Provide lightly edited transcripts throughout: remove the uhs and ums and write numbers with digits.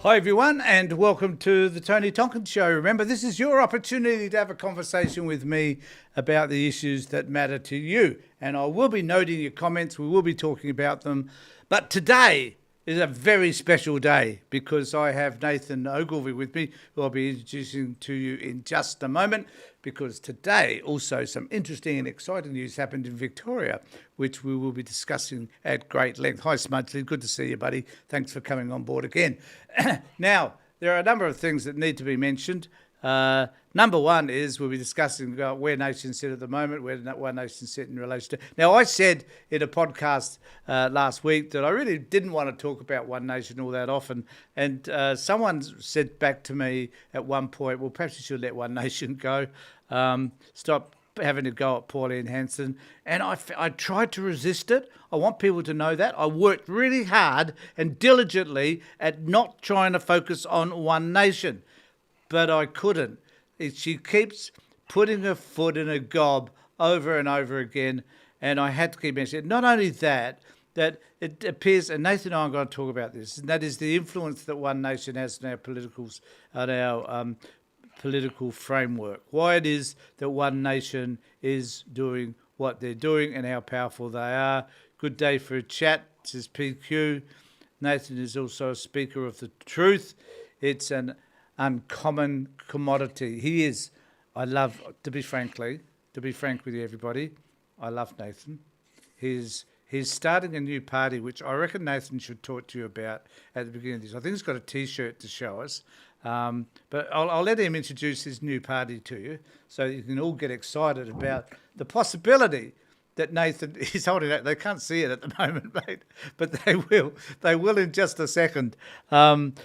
Hi everyone, and welcome to the Tony Tonkin Show. Remember, this is your opportunity to have a conversation with me about the issues that matter to you. And I will be noting your comments, we will be talking about them. But today is a very special day because I have Nathan Ogilvie with me, who I'll be introducing to you in just a moment, because today also some interesting and exciting news happened in Victoria, which we will be discussing at great length. Hi Smudsley, good to see you, buddy. Thanks for coming on board again. Now, there are a number of things that need to be mentioned. Number one is we'll be discussing about where nations sit at the moment, where One Nation sit in relation to. Now, I said in a podcast last week that I really didn't want to talk about One Nation all that often, and someone said back to me at one point, well, perhaps you should let One Nation go. Stop having to go at Pauline Hanson. And I tried to resist it. I want people to know that. I worked really hard and diligently at not trying to focus on One Nation, but I couldn't. She keeps putting her foot in a gob over and over again, and I had to keep mentioning it. Not only that it appears, and Nathan and I are going to talk about this, and that is the influence that One Nation has on our political framework. Why it is that One Nation is doing what they're doing and how powerful they are. Good day for a chat, says PQ. Nathan is also a speaker of the truth. It's an uncommon commodity. He is. I love, to be frank with you, everybody, I love Nathan. He's starting a new party, which I reckon Nathan should talk to you about at the beginning of this. I think he's got a T-shirt to show us. But I'll let him introduce his new party to you so you can all get excited about the possibility that Nathan is holding that. They can't see it at the moment, mate, but they will. They will in just a second. And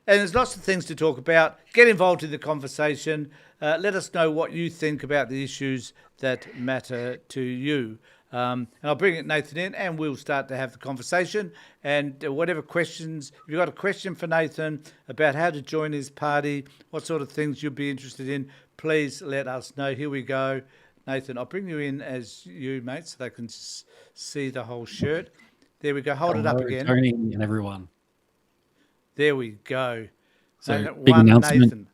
there's lots of things to talk about. Get involved in the conversation. Let us know what you think about the issues that matter to you. And I'll bring Nathan in and we'll start to have the conversation. And whatever questions, if you've got a question for Nathan about how to join his party, what sort of things you'd be interested in, please let us know. Here we go. Nathan, I'll bring you in as you, mate, so they can see the whole shirt. There we go. Hold it up again. Tony and everyone. There we go. So big announcement. Nathan.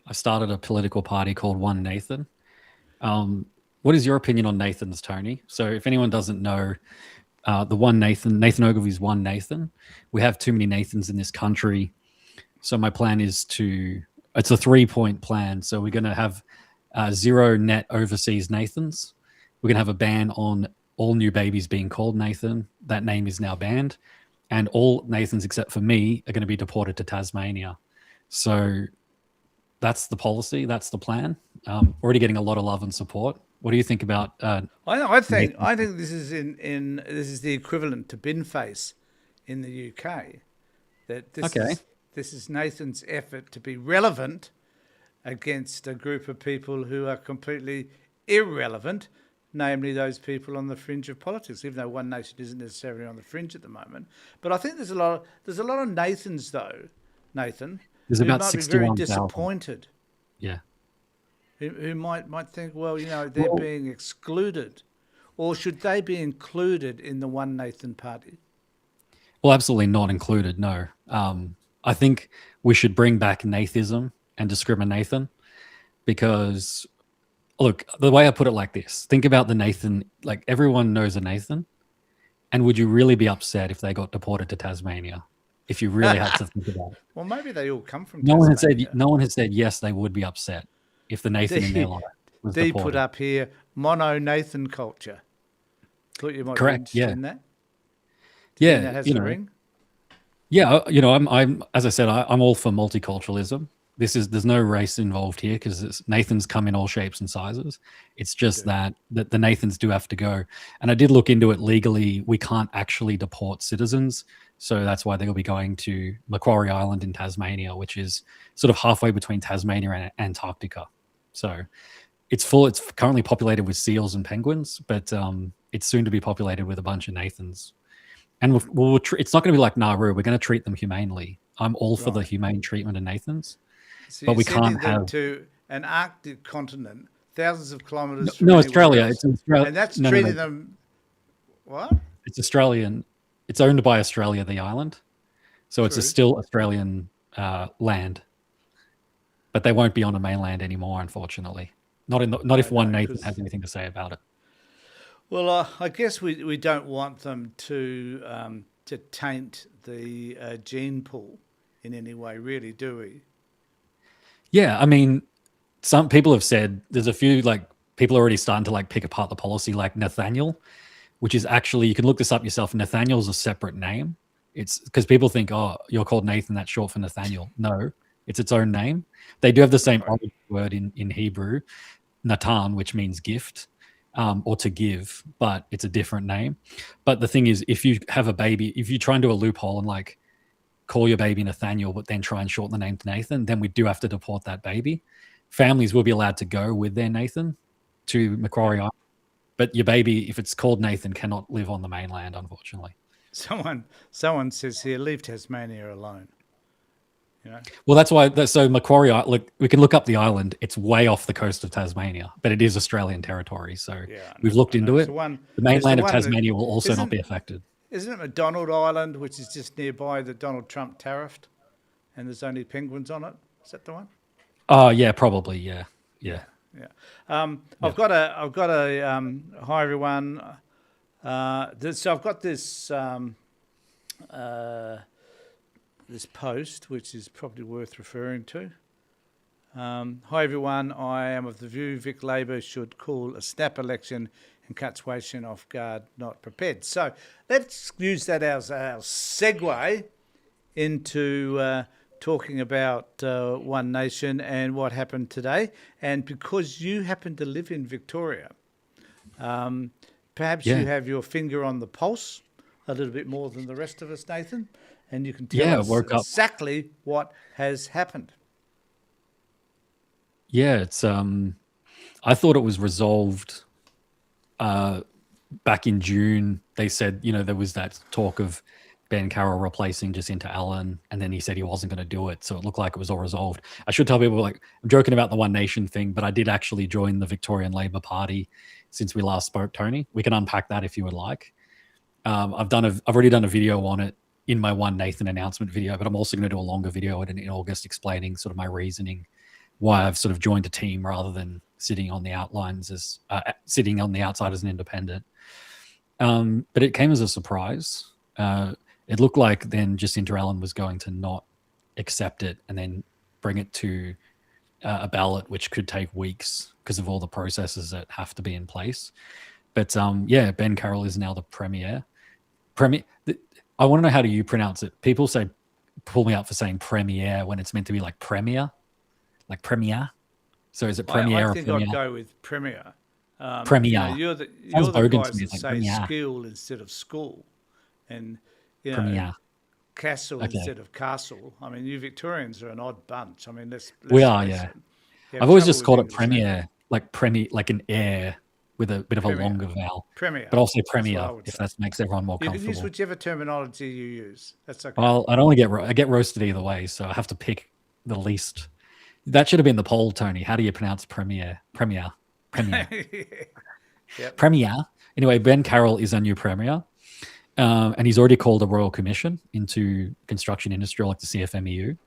I started a political party called One Nathan. What is your opinion on Nathans, Tony? So if anyone doesn't know, the One Nathan Ogilvie's One Nathan. We have too many Nathans in this country. So my plan is it's a 3-point plan. So we're going to have 0 net overseas Nathans. We're going to have a ban on all new babies being called Nathan. That name is now banned. And all Nathans except for me are going to be deported to Tasmania. So that's the policy. That's the plan. Already getting a lot of love and support. What do you think about? I think this is this is the equivalent to bin face in the UK. This is Nathan's effort to be relevant against a group of people who are completely irrelevant, namely those people on the fringe of politics. Even though One Nation isn't necessarily on the fringe at the moment, but I think there's a lot of Nathans though. Nathan, there's about might 61, be very disappointed. Yeah. Who might think, well, they're being excluded, or should they be included in the One Nathan party? Well, absolutely not included. No, I think we should bring back Nathism and discrimination, because look, the way I put it like this: think about the Nathan. Like everyone knows a Nathan, and would you really be upset if they got deported to Tasmania? If you really had to think about it. Well, maybe they all come from. No one had said yes. They would be upset if the Nathan in their life was deported. Put up here mono Nathan culture. Thought you might be interested in that. Yeah, that has a ring. Yeah, I'm as I said, I'm all for multiculturalism. There's no race involved here because Nathans come in all shapes and sizes. It's just that the Nathans do have to go. And I did look into it legally. We can't actually deport citizens. So that's why they'll be going to Macquarie Island in Tasmania, which is sort of halfway between Tasmania and Antarctica. So it's currently populated with seals and penguins, but it's soon to be populated with a bunch of Nathans. And it's not going to be like Nauru. We're going to treat them humanely. I'm all for the humane treatment of Nathans. So but we can't have to an Arctic continent, thousands of kilometres. No, Australia. It's Australia, and that's treating them. What? It's Australian. It's owned by Australia, the island. So it's a True. still Australian land, but they won't be on the mainland anymore, unfortunately. Not if one No, Nathan has because anything to say about it. well, I guess we don't want them to taint the gene pool in any way, really, do we? Yeah, I mean, some people have said there's a few like people are already starting to like pick apart the policy, like Nathaniel, which is actually you can look this up yourself. Nathaniel's a separate name. It's because people think, oh, you're called Nathan, that's short for Nathaniel. No, it's its own name. They do have the same Right. origin word in Hebrew, Natan, which means gift or to give, but it's a different name. But the thing is, if you have a baby, if you try and do a loophole and like call your baby Nathaniel, but then try and shorten the name to Nathan, then we do have to deport that baby. Families will be allowed to go with their Nathan to Yeah. Macquarie Island, but your baby, if it's called Nathan, cannot live on the mainland, unfortunately. Someone says here, leave Tasmania alone. You know. Well, that's why. So Macquarie, look, we can look up the island. It's way off the coast of Tasmania, but it is Australian territory. So Yeah, I know. we've looked I know. into It's the it. one. The It's the mainland of one that Tasmania will also not isn't. be affected. Isn't it McDonald Island, which is just nearby that Donald Trump tariffed, and there's only penguins on it? Is that the one? Oh, yeah, probably. Yeah. Yeah, Yeah. yeah. Yeah. I've got a hi everyone. So I've got uh, this post, which is probably worth referring to. Hi everyone, I am of the view Vic Labor should call a snap election and cut Situation off guard, not prepared. So let's use that as our segue into talking about One Nation and what happened today. And because you happen to live in Victoria, perhaps you Yeah. have your finger on the pulse a little bit more than the rest of us, Nathan, and you can tell Yeah. us Woke up. exactly what has happened. Yeah. It's I thought it was resolved back in June. They said, there was that talk of Ben Carroll replacing Jacinta Allen, and then he said he wasn't going to do it. So it looked like it was all resolved. I should tell people, like, I'm joking about the One Nation thing, but I did actually join the Victorian Labor Party since we last spoke, Tony. We can unpack that if you would like. I've already done a video on it in my One Nathan announcement video, but I'm also going to do a longer video in August explaining sort of my reasoning why I've sort of joined a team rather than sitting on the sitting on the outside as an independent. But it came as a surprise. It looked like then Jacinta Allen was going to not accept it and then bring it to a ballot, which could take weeks because of all the processes that have to be in place. But yeah, Ben Carroll is now the premier. I want to know, how do you pronounce it? People say, pull me up for saying premier when it's meant to be like premier, like premier. So is it I premier or think premier? I'd go with Premier. Premier. You're Sounds the bogan to guys me. that It's like say premier. school instead of school, and Premier. castle Okay. instead of castle. I mean, you Victorians are an odd bunch. I mean, We let's are, face yeah. it. You have I've always trouble just with called it English names. premier, like an air with a bit of a Premier, longer vowel. Premier. But I'll say That's what I premier would if say. that makes everyone more You can use comfortable. whichever terminology you use. That's okay. Well, I get roasted either way, so I have to pick the least. That should have been the poll, Tony. How do you pronounce premier? Premier. Premier. Yep. Premier. Anyway, Ben Carroll is our new premier. And he's already called a royal commission into construction industry, like the CFMEU.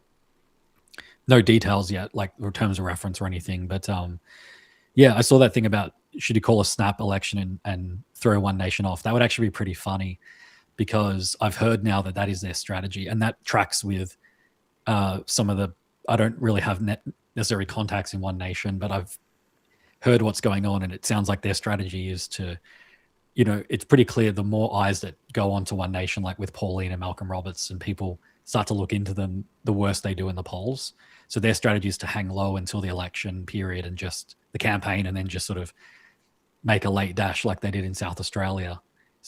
No details yet, like terms of reference or anything. But yeah, I saw that thing about should he call a snap election and throw One Nation off. That would actually be pretty funny, because I've heard now that is their strategy, and that tracks with some of the. I don't really have necessary contacts in One Nation, but I've heard what's going on, and it sounds like their strategy is to, it's pretty clear the more eyes that go onto One Nation, like with Pauline and Malcolm Roberts, and people start to look into them, the worse they do in the polls. So their strategy is to hang low until the election period and just the campaign, and then just sort of make a late dash like they did in South Australia,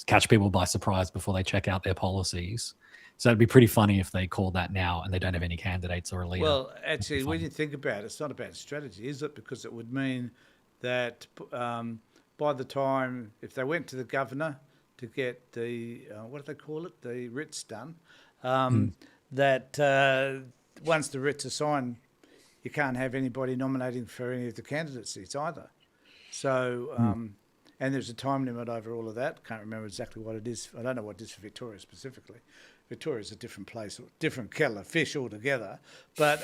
catch people by surprise before they check out their policies. So it'd be pretty funny if they called that now and they don't have any candidates or a leader. Well, actually, when you think about it, it's not a bad strategy, is it? Because it would mean that by the time, if they went to the governor to get the, what do they call it, the writs done, that once the writs are signed, you can't have anybody nominating for any of the candidacies either. So, and there's a time limit over all of that. Can't remember exactly what it is. I don't know what it is for Victoria specifically. Victoria's a different place, different kettle of fish altogether. But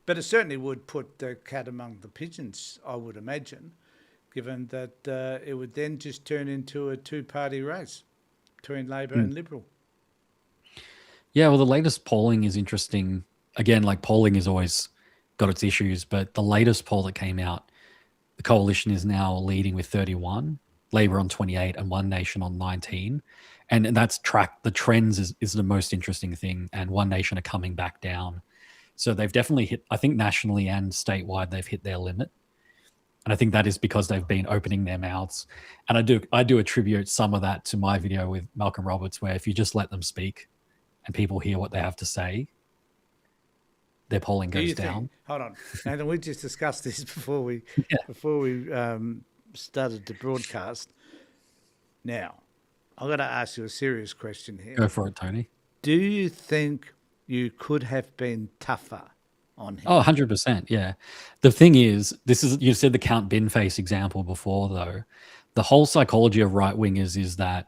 it certainly would put the cat among the pigeons, I would imagine, given that it would then just turn into a two-party race between Labor and Liberal. Yeah, well, the latest polling is interesting. Again, like polling has always got its issues, but the latest poll that came out, the coalition is now leading with 31, Labor on 28, and One Nation on 19. And that's the trends is the most interesting thing. And One Nation are coming back down. So they've definitely hit, I think nationally and statewide, they've hit their limit. And I think that is because they've been opening their mouths. And I do attribute some of that to my video with Malcolm Roberts, where if you just let them speak and people hear what they have to say, their polling goes down. Hold on, Nathan, we just discussed this before we started to broadcast. Now, I've got to ask you a serious question here. Go for it, Tony. Do you think you could have been tougher on him? Oh, 100%, yeah. The thing is, you said the Count Binface example before, though. The whole psychology of right-wingers is that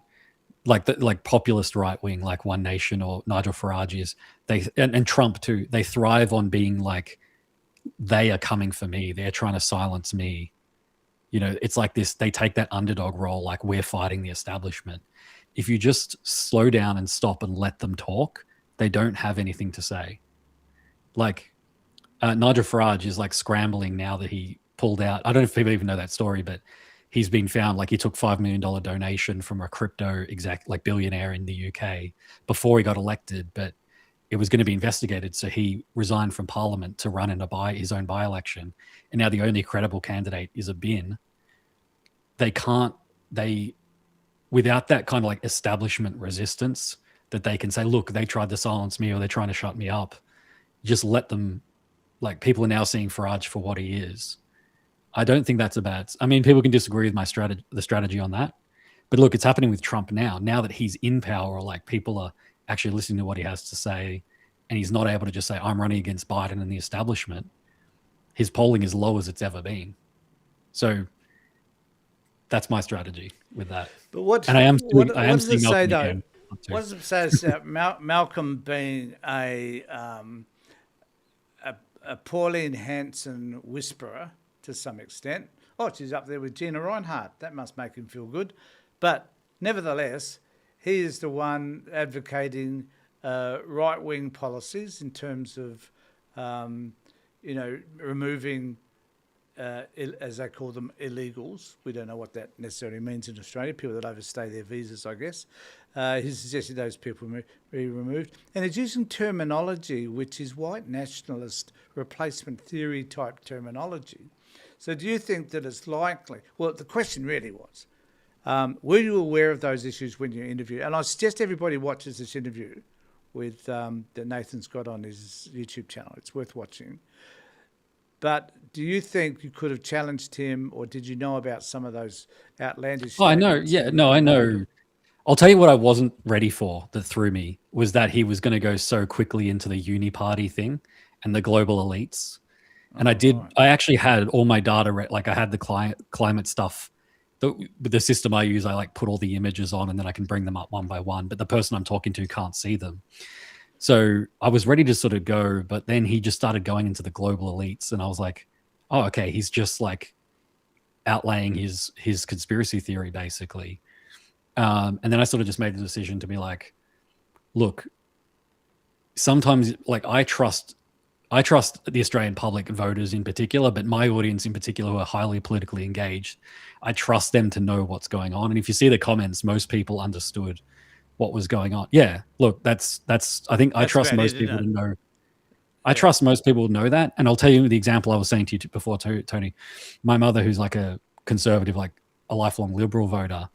like populist right wing, like One Nation or Nigel Farage is, and Trump too, they thrive on being like, they are coming for me. They're trying to silence me. You know, it's like this, they take that underdog role, like we're fighting the establishment. If you just slow down and stop and let them talk, they don't have anything to say. Like Nigel Farage is like scrambling now that he pulled out. I don't know if people even know that story, but he's been found, like he took $5 million donation from a crypto billionaire in the UK before he got elected, but it was going to be investigated. So he resigned from Parliament to run in his own by-election. And now the only credible candidate is a bin. Without that kind of like establishment resistance that they can say, look, they tried to silence me or they're trying to shut me up. Just let them, like people are now seeing Farage for what he is. I don't think that's I mean, people can disagree with the strategy on that, but look, it's happening with Trump now that he's in power, or like people are actually listening to what he has to say, and he's not able to just say, I'm running against Biden and the establishment. His polling is low as it's ever been. So that's my strategy with that. But what does it say though? What does it say about Malcolm being a Pauline Hanson whisperer to some extent? Oh, she's up there with Gina Reinhardt. That must make him feel good. But nevertheless, he is the one advocating right-wing policies in terms of, removing, as they call them, illegals. We don't know what that necessarily means in Australia, people that overstay their visas, I guess. He's suggesting those people be removed. And he's using terminology which is white nationalist replacement theory type terminology. So do you think that it's likely? Well, the question really was, were you aware of those issues when you interviewed? And I suggest everybody watches this interview with that Nathan's got on his YouTube channel. It's worth watching. But do you think you could have challenged him, or did you know about some of those outlandish? Oh, I know. Yeah, no, I know. I'll tell you what I wasn't ready for that threw me was that he was going to go so quickly into the uni party thing and the global elites. And I actually had all my data, like I had the climate stuff. The system I use, I like put all the images on and then I can bring them up one by one, but the person I'm talking to can't see them. So I was ready to sort of go, but then he just started going into the global elites and I was like, oh, okay, he's just like outlaying his conspiracy theory basically. And then I sort of just made the decision to be like, look, sometimes like I trust the Australian public, voters in particular, but my audience in particular who are highly politically engaged, I trust them to know what's going on. And if you see the comments, most people understood what was going on. Yeah, look, I trust most people to know. I trust most people to know that. And I'll tell you the example I was saying to you before, Tony. My mother, who's like a conservative, like a lifelong Liberal voter,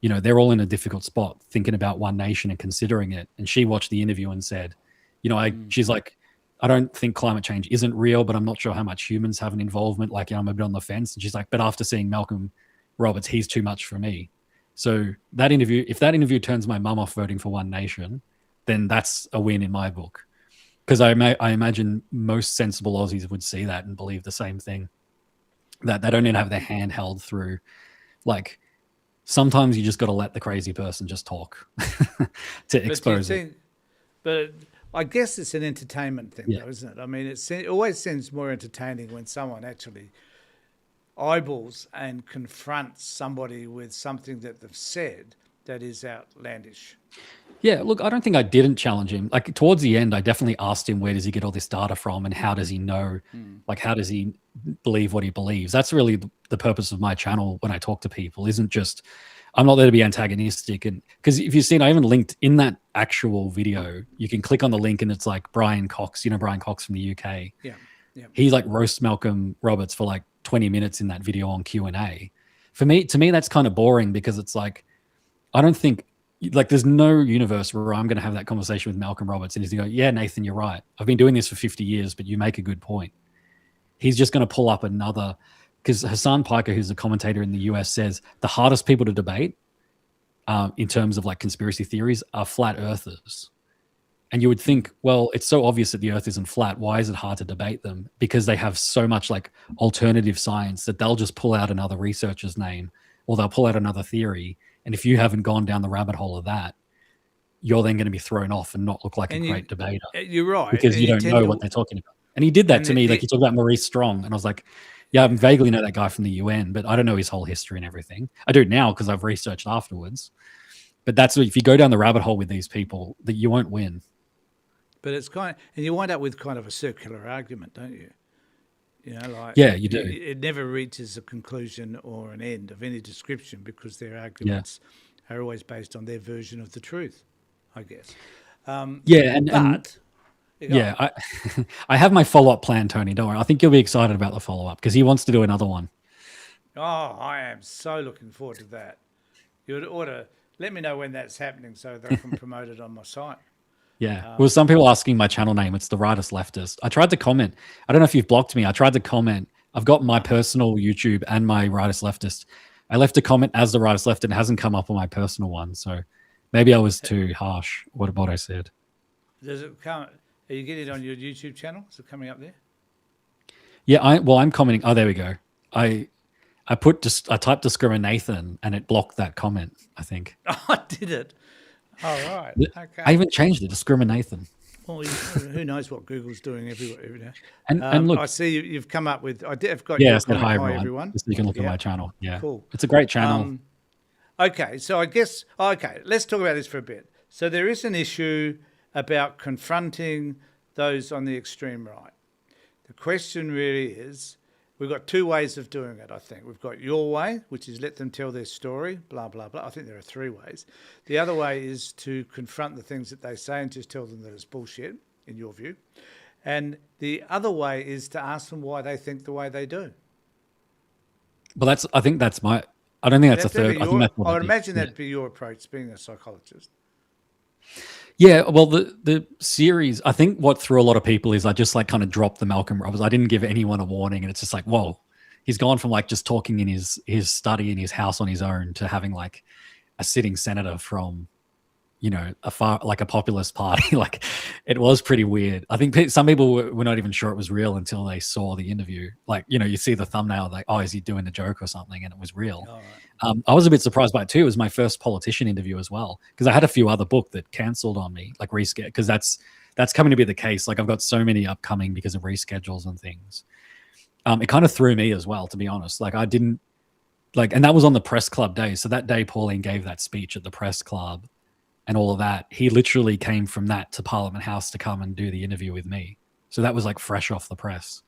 you know, they're all in a difficult spot thinking about One Nation and considering it. And she watched the interview and said, you know, she's like, I don't think climate change isn't real, but I'm not sure how much humans have an involvement. Like, I'm a bit on the fence. And she's like, but after seeing Malcolm Roberts, he's too much for me. So that interview, if that interview turns my mum off voting for One Nation, then that's a win in my book. Because I imagine most sensible Aussies would see that and believe the same thing. That they don't even have their hand held through. Like, sometimes you just got to let the crazy person just talk to expose it. But I guess it's an entertainment thing, Yeah. though, isn't it? I mean, it always seems more entertaining when someone actually eyeballs and confronts somebody with something that they've said that is outlandish. Yeah, look, I don't think I didn't challenge him. Like towards the end, I definitely asked him where does he get all this data from and how does he know, like how does he believe what he believes? That's really the purpose of my channel when I talk to people, isn't just I'm not there to be antagonistic. And because if you've seen, I even linked in that actual video, you can click on the link and it's like Brian Cox, Brian Cox from the UK. Yeah, yeah. He like roasts Malcolm Roberts for like 20 minutes in that video on Q&A. To me, that's kind of boring because it's like, I don't think like there's no universe where I'm going to have that conversation with Malcolm Roberts and he's going to go, yeah, Nathan, you're right. I've been doing this for 50 years, but you make a good point. He's just going to pull up another, because Hassan Piker, who's a commentator in the US, says the hardest people to debate in terms of like conspiracy theories are flat earthers. And you would think, well, it's so obvious that the earth isn't flat. Why is it hard to debate them? Because they have so much like alternative science that they'll just pull out another researcher's name or they'll pull out another theory. And if you haven't gone down the rabbit hole of that, you're then going to be thrown off and not look like a great debater. You're right. Because you don't know what they're talking about. And he did that to me. Like he talked about Maurice Strong. And I was like, yeah, I vaguely know that guy from the UN, but I don't know his whole history and everything. I do now because I've researched afterwards. But that's if you go down the rabbit hole with these people, that you won't win. But it's and you wind up with kind of a circular argument, don't you? Like yeah, you do. It never reaches a conclusion or an end of any description because their arguments are always based on their version of the truth, I guess. I have my follow-up plan, Tony. Don't worry. I think you'll be excited about the follow-up because he wants to do another one. Oh, I am so looking forward to that. You ought to let me know when that's happening so that I can promote it on my site. Yeah. Well, some people asking my channel name. It's the Rightist Leftist. I tried to comment. I don't know if you've blocked me. I tried to comment. I've got my personal YouTube and my Rightist Leftist. I left a comment as the Rightist Left and it hasn't come up on my personal one. So maybe I was too harsh what I said. Does it come? Are you getting it on your YouTube channel? Is it coming up there? Yeah. I'm commenting. Oh, there we go. I typed discriminathan and it blocked that comment, I think. Oh, did it? Oh, right. Okay. I even changed it, discriminathan. Well, who knows what Google's doing every day. And look, I see you've come up with. I've got your comment. Hi everyone. So you can look at my channel. Yeah, cool. It's a great channel. Okay, so I guess let's talk about this for a bit. So there is an issue about confronting those on the extreme right. The question really is, we've got two ways of doing it, I think. We've got your way, which is let them tell their story, blah, blah, blah. I think there are three ways. The other way is to confront the things that they say and just tell them that it's bullshit, in your view. And the other way is to ask them why they think the way they do. But I think that's my, I don't think that's a third. I would imagine that'd be your approach, being a psychologist. Yeah, well, the series, I think what threw a lot of people is I just like kind of dropped the Malcolm Roberts. I didn't give anyone a warning, and it's just like, whoa, he's gone from like just talking in his study in his house on his own to having like a sitting senator from, a populist party. Like it was pretty weird. I think some people were not even sure it was real until they saw the interview. Like, you see the thumbnail, like, oh, is he doing the joke or something? And it was real. Oh, right. I was a bit surprised by it too. It was my first politician interview as well, because I had a few other book that cancelled on me, like reschedule, because that's coming to be the case. Like I've got so many upcoming because of reschedules and things. It kind of threw me as well, to be honest. Like I didn't and that was on the press club day. So that day Pauline gave that speech at the press club and all of that. He literally came from that to Parliament House to come and do the interview with me. So that was like fresh off the press.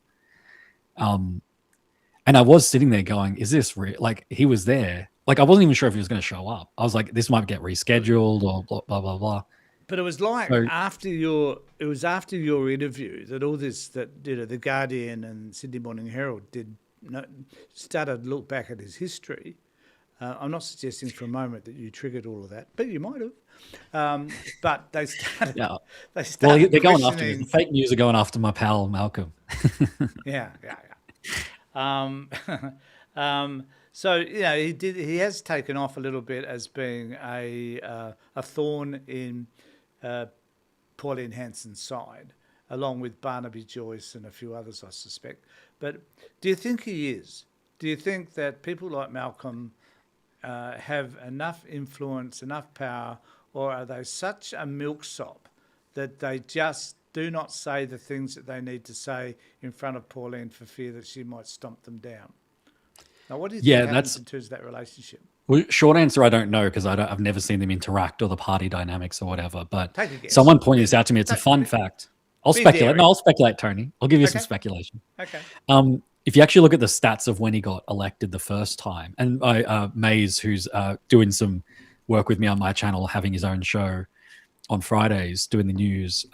And I was sitting there going, is this real? Like he was there. Like I wasn't even sure if he was going to show up. I was like, this might get rescheduled or blah, blah, blah, blah. But it was like after your interview that all this, that the Guardian and Sydney Morning Herald started to look back at his history. I'm not suggesting for a moment that you triggered all of that, but you might have. But they started. Yeah. They started. Well, they're going after me. The fake news are going after my pal Malcolm. Yeah. So he has taken off a little bit as being a thorn in Pauline Hanson's side, along with Barnaby Joyce and a few others, I suspect. But do you think he is? Do you think that people like Malcolm have enough influence, enough power, or are they such a milksop that they just do not say the things that they need to say in front of Pauline for fear that she might stomp them down. Now, what do you think happens in terms of that relationship? Well, short answer, I don't know because I've never seen them interact or the party dynamics or whatever. But Take a guess. someone pointed this out to me. It's a fun fact. I'll speculate. No, I'll speculate, Tony. I'll give you some speculation. Okay. If you actually look at the stats of when he got elected the first time, and Mays, who's doing some work with me on my channel, having his own show on Fridays, doing the news,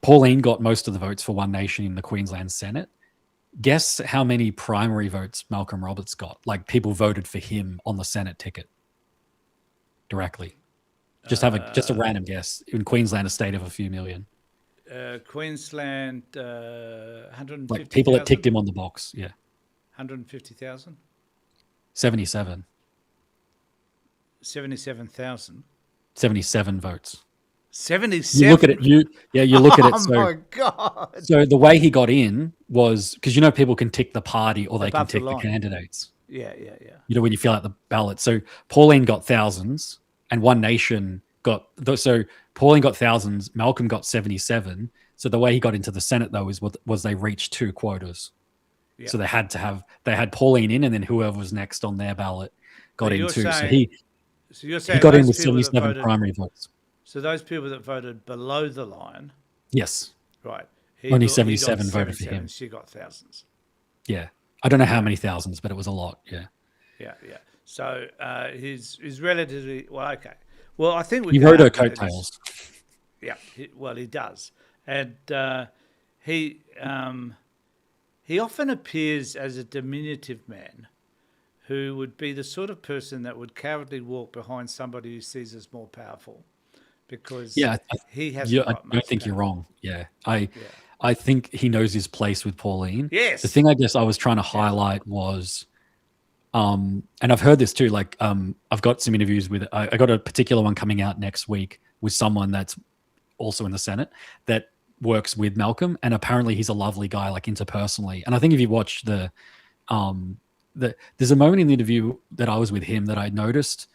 Pauline got most of the votes for One Nation in the Queensland Senate. Guess how many primary votes Malcolm Roberts got? Like people voted for him on the Senate ticket directly. Just have a random guess. In Queensland, a state of a few million. Queensland, 150,000? Like people that ticked him on the box, yeah. 150,000? 77. 77,000? 77 votes. 77? You look at it, you look at it. Oh my God. So the way he got in was, because people can tick the party or they can tick the candidates. Yeah. When you fill out the ballot. So Pauline got thousands and One Nation got, so Pauline got thousands, Malcolm got 77. So the way he got into the Senate though was they reached 2 quotas. Yeah. So they had Pauline in and then whoever was next on their ballot got in too. So you're saying he got in with 77 primary votes. So those people that voted below the line. Yes. Right. Only 77 voted for him. She got thousands. Yeah. I don't know how many thousands, but it was a lot. Yeah. Yeah. So he's relatively, well, okay. Well, I think he rode her coattails. Yeah. He does. And he often appears as a diminutive man who would be the sort of person that would cowardly walk behind somebody who sees as more powerful. Because he has. I don't think you're wrong. Yeah, I think he knows his place with Pauline. Yes. The thing I guess I was trying to highlight was, and I've heard this too. Like, I've got some interviews with. I got a particular one coming out next week with someone that's also in the Senate that works with Malcolm, and apparently he's a lovely guy, like interpersonally. And I think if you watch there's a moment in the interview that I was with him that I noticed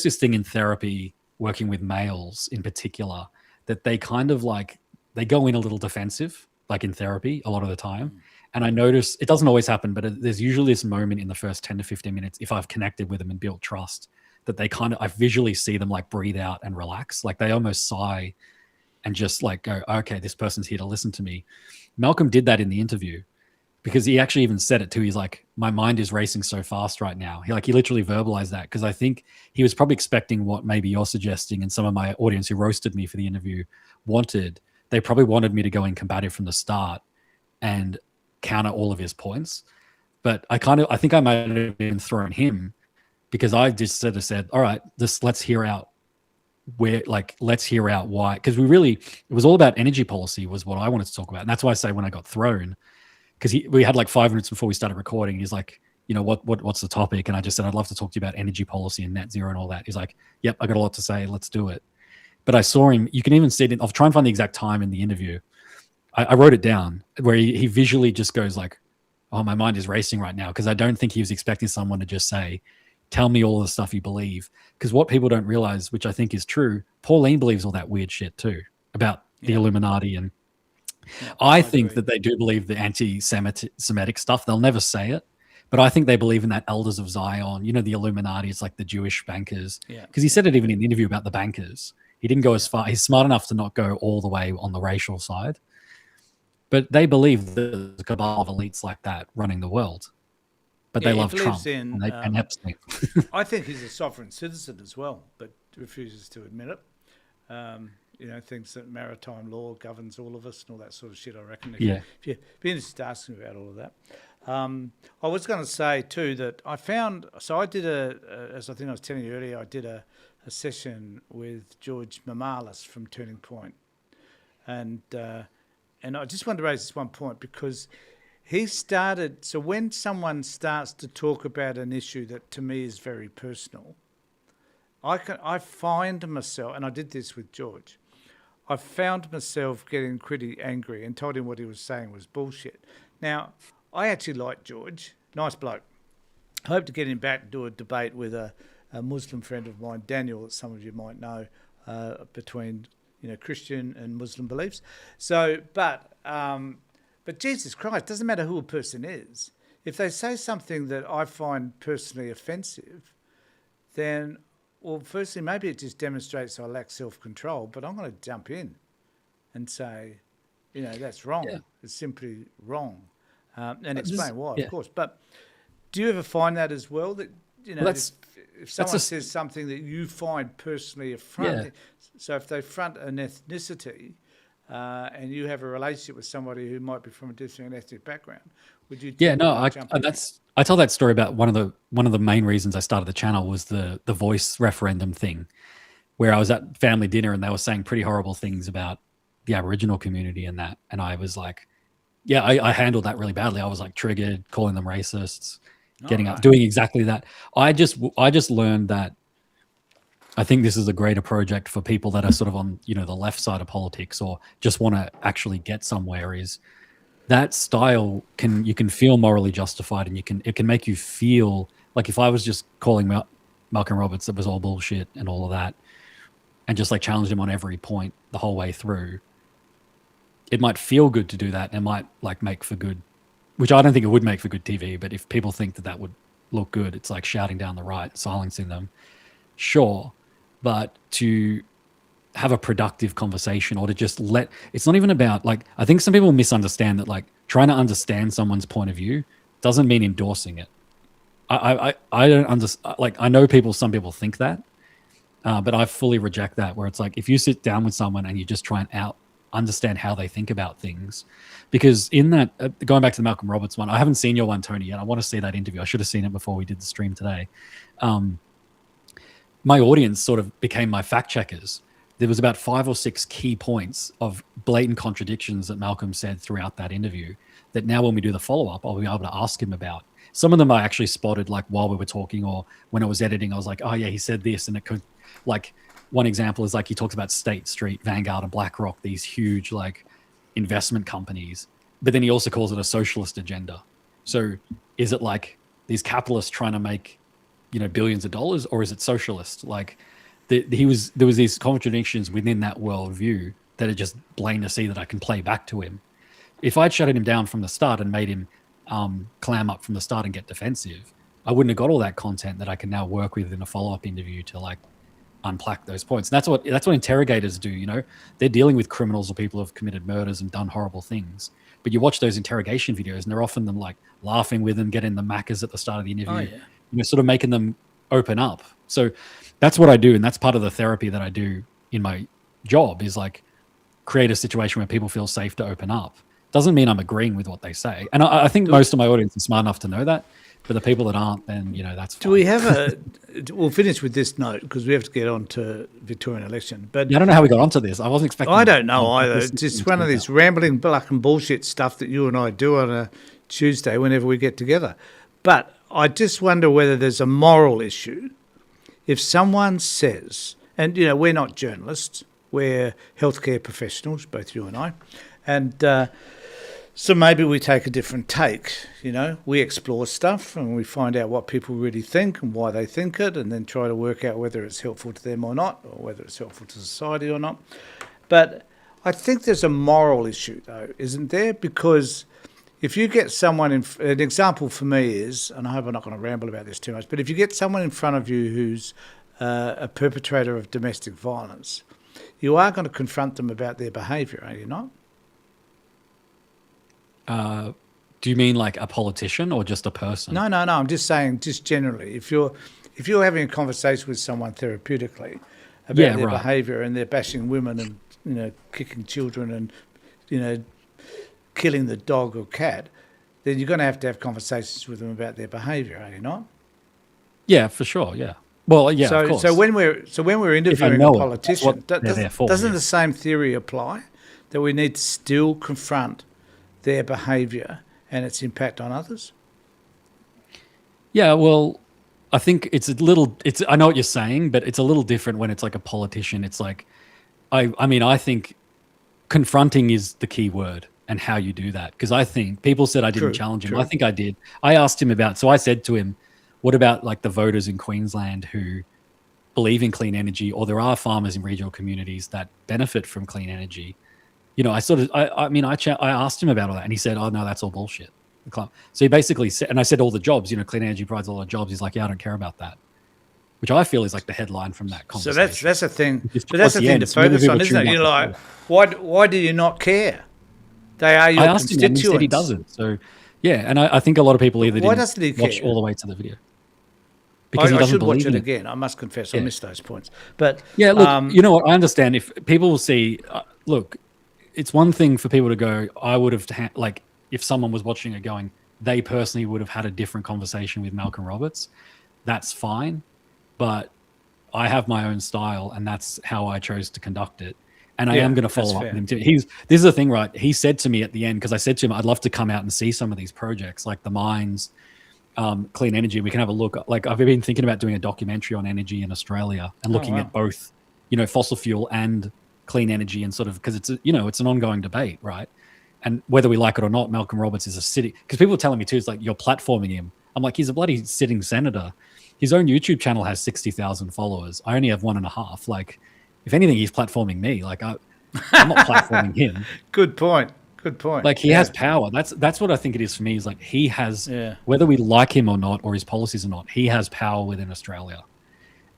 this thing in therapy, working with males in particular, that they kind of like, they go in a little defensive, like in therapy a lot of the time. And I notice it doesn't always happen, but there's usually this moment in the first 10 to 15 minutes, if I've connected with them and built trust, that they I visually see them like breathe out and relax. Like they almost sigh and just like go, okay, this person's here to listen to me. Malcolm did that in the interview, because he actually even said it too. He's like, my mind is racing so fast right now. He literally verbalized that, because I think he was probably expecting what maybe you're suggesting and some of my audience who roasted me for the interview wanted. They probably wanted me to go in combative from the start and counter all of his points. But I think I might have been throwing him, because I just sort of said, all right, let's hear out why, because it was all about energy policy was what I wanted to talk about. And that's why I say when I got thrown, because we had like 5 minutes before we started recording. He's like, what's the topic? And I just said, I'd love to talk to you about energy policy and net zero and all that. He's like, yep, I got a lot to say. Let's do it. But I saw him, you can even see it. I'll try and find the exact time in the interview. I wrote it down where he visually just goes like, oh, my mind is racing right now. Because I don't think he was expecting someone to just say, tell me all the stuff you believe. Because what people don't realize, which I think is true, Pauline believes all that weird shit too about the Illuminati. And I think that they do believe the anti-Semitic stuff. They'll never say it, but I think they believe in that Elders of Zion. The Illuminati is like the Jewish bankers. Because he said it even in the interview about the bankers. He didn't go as far. He's smart enough to not go all the way on the racial side. But they believe there's a cabal of elites like that running the world. But they love Trump and Epstein. I think he's a sovereign citizen as well, but refuses to admit it. Thinks that maritime law governs all of us and all that sort of shit, I reckon. If you'd be interested to ask him about all of that. I was going to say too that I did as I think I was telling you earlier, I did a session with George Mamalis from Turning Point. And I just wanted to raise this one point, because so when someone starts to talk about an issue that to me is very personal, I find myself, and I did this with George, I found myself getting pretty angry and told him what he was saying was bullshit. Now, I actually like George, nice bloke. I hope to get him back and do a debate with a Muslim friend of mine, Daniel, that some of you might know, between Christian and Muslim beliefs. So, but Jesus Christ, doesn't matter who a person is. If they say something that I find personally offensive, then, well, firstly, maybe it just demonstrates I lack self-control, but I'm going to jump in and say, that's wrong. Yeah. It's simply wrong. And explain why, yeah. of course. But do you ever find that as well, that, if someone says something that you find personally affronting, so if they front an ethnicity and you have a relationship with somebody who might be from a different ethnic background, would you? I tell that story about one of the main reasons I started the channel was the voice referendum thing, where I was at family dinner and they were saying pretty horrible things about the Aboriginal community and that, and I was like, I handled that really badly. I was like triggered, calling them racists, doing exactly that. I just learned that I think this is a greater project for people that are sort of on, the left side of politics or just want to actually get somewhere, is that style you can feel morally justified, and it can make you feel like, if I was just calling Malcolm Roberts, that was all bullshit and all of that, and just like challenged him on every point the whole way through, it might feel good to do that, and it might like make for good, which I don't think it would make for good TV, but if people think that would look good, it's like shouting down the right, silencing them, sure. But to have a productive conversation, or to just it's not even about, like, I think some people misunderstand that, like, trying to understand someone's point of view doesn't mean endorsing it. I don't understand. Like, I know some people think that, but I fully reject that, where it's like, if you sit down with someone and you just try and understand how they think about things, because in that, going back to the Malcolm Roberts one, I haven't seen your one, Tony, yet. I want to see that interview. I should have seen it before we did the stream today. My audience sort of became my fact checkers. There was about 5 or 6 key points of blatant contradictions that Malcolm said throughout that interview that now when we do the follow-up, I'll be able to ask him about. Some of them I actually spotted, like, while we were talking, or when I was editing, I was like, oh yeah, he said this. And it could, like, one example is like, he talks about State Street, Vanguard and BlackRock, these huge like investment companies, but then he also calls it a socialist agenda. So is it like these capitalists trying to make, billions of dollars, or is it socialist? Like, there was these contradictions within that worldview that are just plain to see that I can play back to him. If I'd shut him down from the start and made him clam up from the start and get defensive, I wouldn't have got all that content that I can now work with in a follow-up interview to like unpack those points. And that's what interrogators do. They're dealing with criminals or people who have committed murders and done horrible things. But you watch those interrogation videos, and they're often them like laughing with them, getting the maccas at the start of the interview. Sort of making them open up. So that's what I do, and that's part of the therapy that I do in my job, is like create a situation where people feel safe to open up. Doesn't mean I'm agreeing with what they say, and I think most of my audience is smart enough to know that. For the people that aren't, then that's fine. Do we have we'll finish with this note because we have to get on to Victorian election. But I don't know how we got onto this. I wasn't expecting. I don't know either. It's just one of these rambling black and bullshit stuff that you and I do on a Tuesday whenever we get together. But I just wonder whether there's a moral issue if someone says, and we're not journalists, we're healthcare professionals, both you and I, and so maybe we take a different take. We explore stuff and we find out what people really think and why they think it, and then try to work out whether it's helpful to them or not, or whether it's helpful to society or not. But I think there's a moral issue, though, isn't there? Because if you get someone an example for me is, and I hope I'm not going to ramble about this too much, but if you get someone in front of you who's a perpetrator of domestic violence, you are going to confront them about their behaviour, are you not? Do you mean like a politician or just a person? No. I'm just saying, just generally, if you're having a conversation with someone therapeutically about their behaviour, and they're bashing women and kicking children and killing the dog or cat, then you're going to have conversations with them about their behaviour, are you not? Yeah, for sure. Yeah. Well, yeah. So, of course. so when we're interviewing a politician, doesn't the same theory apply, that we need to still confront their behaviour and its impact on others? Yeah, well, I think I know what you're saying, but it's a little different when it's like a politician. It's like, I think confronting is the key word, and how you do that. Because I think people said I didn't challenge him. True. I think I did. I asked him so I said to him, what about like the voters in Queensland who believe in clean energy, or there are farmers in regional communities that benefit from clean energy. I mean, I asked him about all that, and he said, "Oh no, that's all bullshit." So he basically said, and I said, "All the jobs, clean energy provides all the jobs." He's like, "Yeah, I don't care about that," which I feel is like the headline from that conversation. So that's a thing. But that's the thing to focus on, isn't it? You're like, why do you not care? They are your constituents. Him, and he said he doesn't. So yeah, and I think a lot of people either didn't watch all the way to the video. Because I should watch it again. I must confess, I missed those points. But yeah, look, you know what? I understand if people will see. Look, it's one thing for people to go. I would have like if someone was watching it going, they personally would have had a different conversation with Malcolm Roberts. That's fine, but I have my own style, and that's how I chose to conduct it. And I am going to follow up with him too. This is the thing, right? He said to me at the end, because I said to him, I'd love to come out and see some of these projects, like the mines. Clean energy. We can have a look. Like I've been thinking about doing a documentary on energy in Australia and looking at both, fossil fuel and clean energy, and sort of because it's it's an ongoing debate, right? And whether we like it or not, Malcolm Roberts is a city. Because people are telling me too, it's like you're platforming him. I'm like, he's a bloody sitting senator. His own YouTube channel has 60,000 followers. I only have 1.5. Like, if anything, he's platforming me. Like I'm not platforming him. Good point. Good point. Like he has power. That's what I think it is for me. Is like he has, whether we like him or not, or his policies or not, he has power within Australia.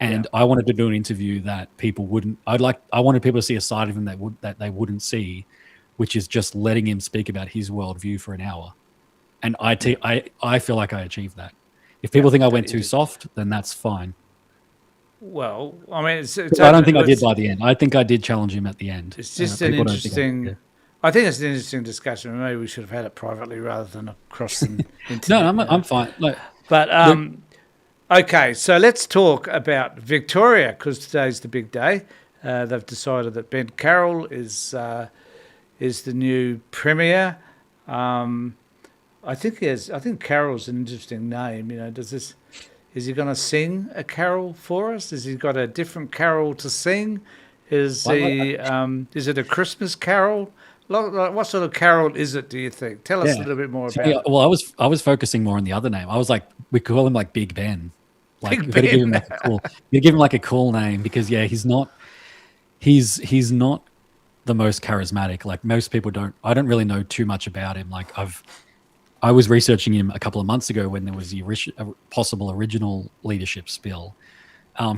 And I wanted to do an interview that people wouldn't. I wanted people to see a side of him that they wouldn't see, which is just letting him speak about his worldview for an hour. And I feel like I achieved that. If people think I went too soft, then that's fine. Well, I mean, I don't think I did by the end. I think I did challenge him at the end. It's just an interesting. I think it's an interesting discussion. Maybe we should have had it privately rather than across the internet. No, I'm fine. Okay, so let's talk about Victoria, because today's the big day. They've decided that Ben Carroll is the new premier. I think Carroll's an interesting name. Is he going to sing a carol for us? Has he got a different carol to sing? Is it a Christmas carol? What sort of carol is it, do you think? Tell us a little bit more about it. Well, I was focusing more on the other name. I was like, we call him like Big Ben. Like, you got to give him like a cool name, because he's not the most charismatic. Like most people I don't really know too much about him. Like I was researching him a couple of months ago when there was the possible original leadership spill.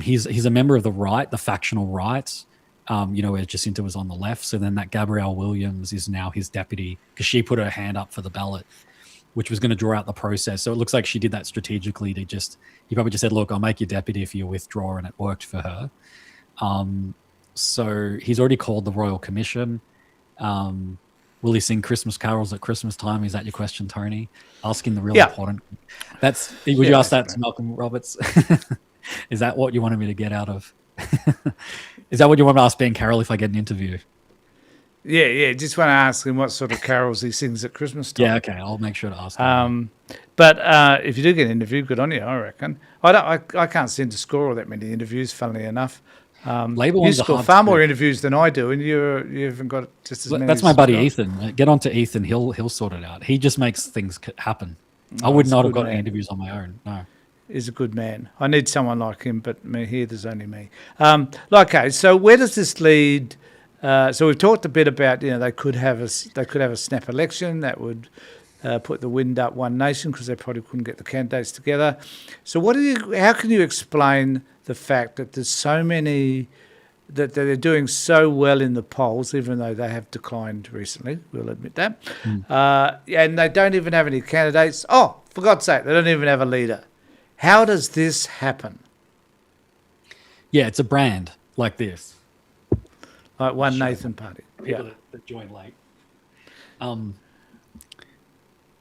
He's a member of the right, the factional right. Where Jacinta was on the left. So then that Gabrielle Williams is now his deputy, because she put her hand up for the ballot, which was going to draw out the process. So it looks like she did that strategically he probably just said, look, I'll make you deputy if you withdraw, and it worked for her. So he's already called the Royal Commission. Will he sing Christmas carols at Christmas time? Is that your question, Tony? Asking the really important. Would you ask that to Malcolm Roberts? Is that what you wanted me to get out of? Is that what you want to ask Ben Carroll if I get an interview? Yeah. Just want to ask him what sort of carols he sings at Christmas time. Yeah, okay. I'll make sure to ask him. But if you do get an interview, good on you, I reckon. I can't seem to score all that many interviews, funnily enough. You score far more interviews than I do, and you haven't got just as many. That's my buddy Ethan. Get on to Ethan. He'll sort it out. He just makes things happen. I would not have got interviews on my own. No. Is a good man. I need someone like him, but here there's only me. Okay, so where does this lead? So we've talked a bit about they could have a snap election that would put the wind up One Nation, because they probably couldn't get the candidates together. So how can you explain the fact that there's so many that they're doing so well in the polls, even though they have declined recently? We'll admit that. And they don't even have any candidates. Oh, for God's sake, they don't even have a leader. How does this happen? Yeah, it's a brand like this. Like One Nathan Party. People that join late.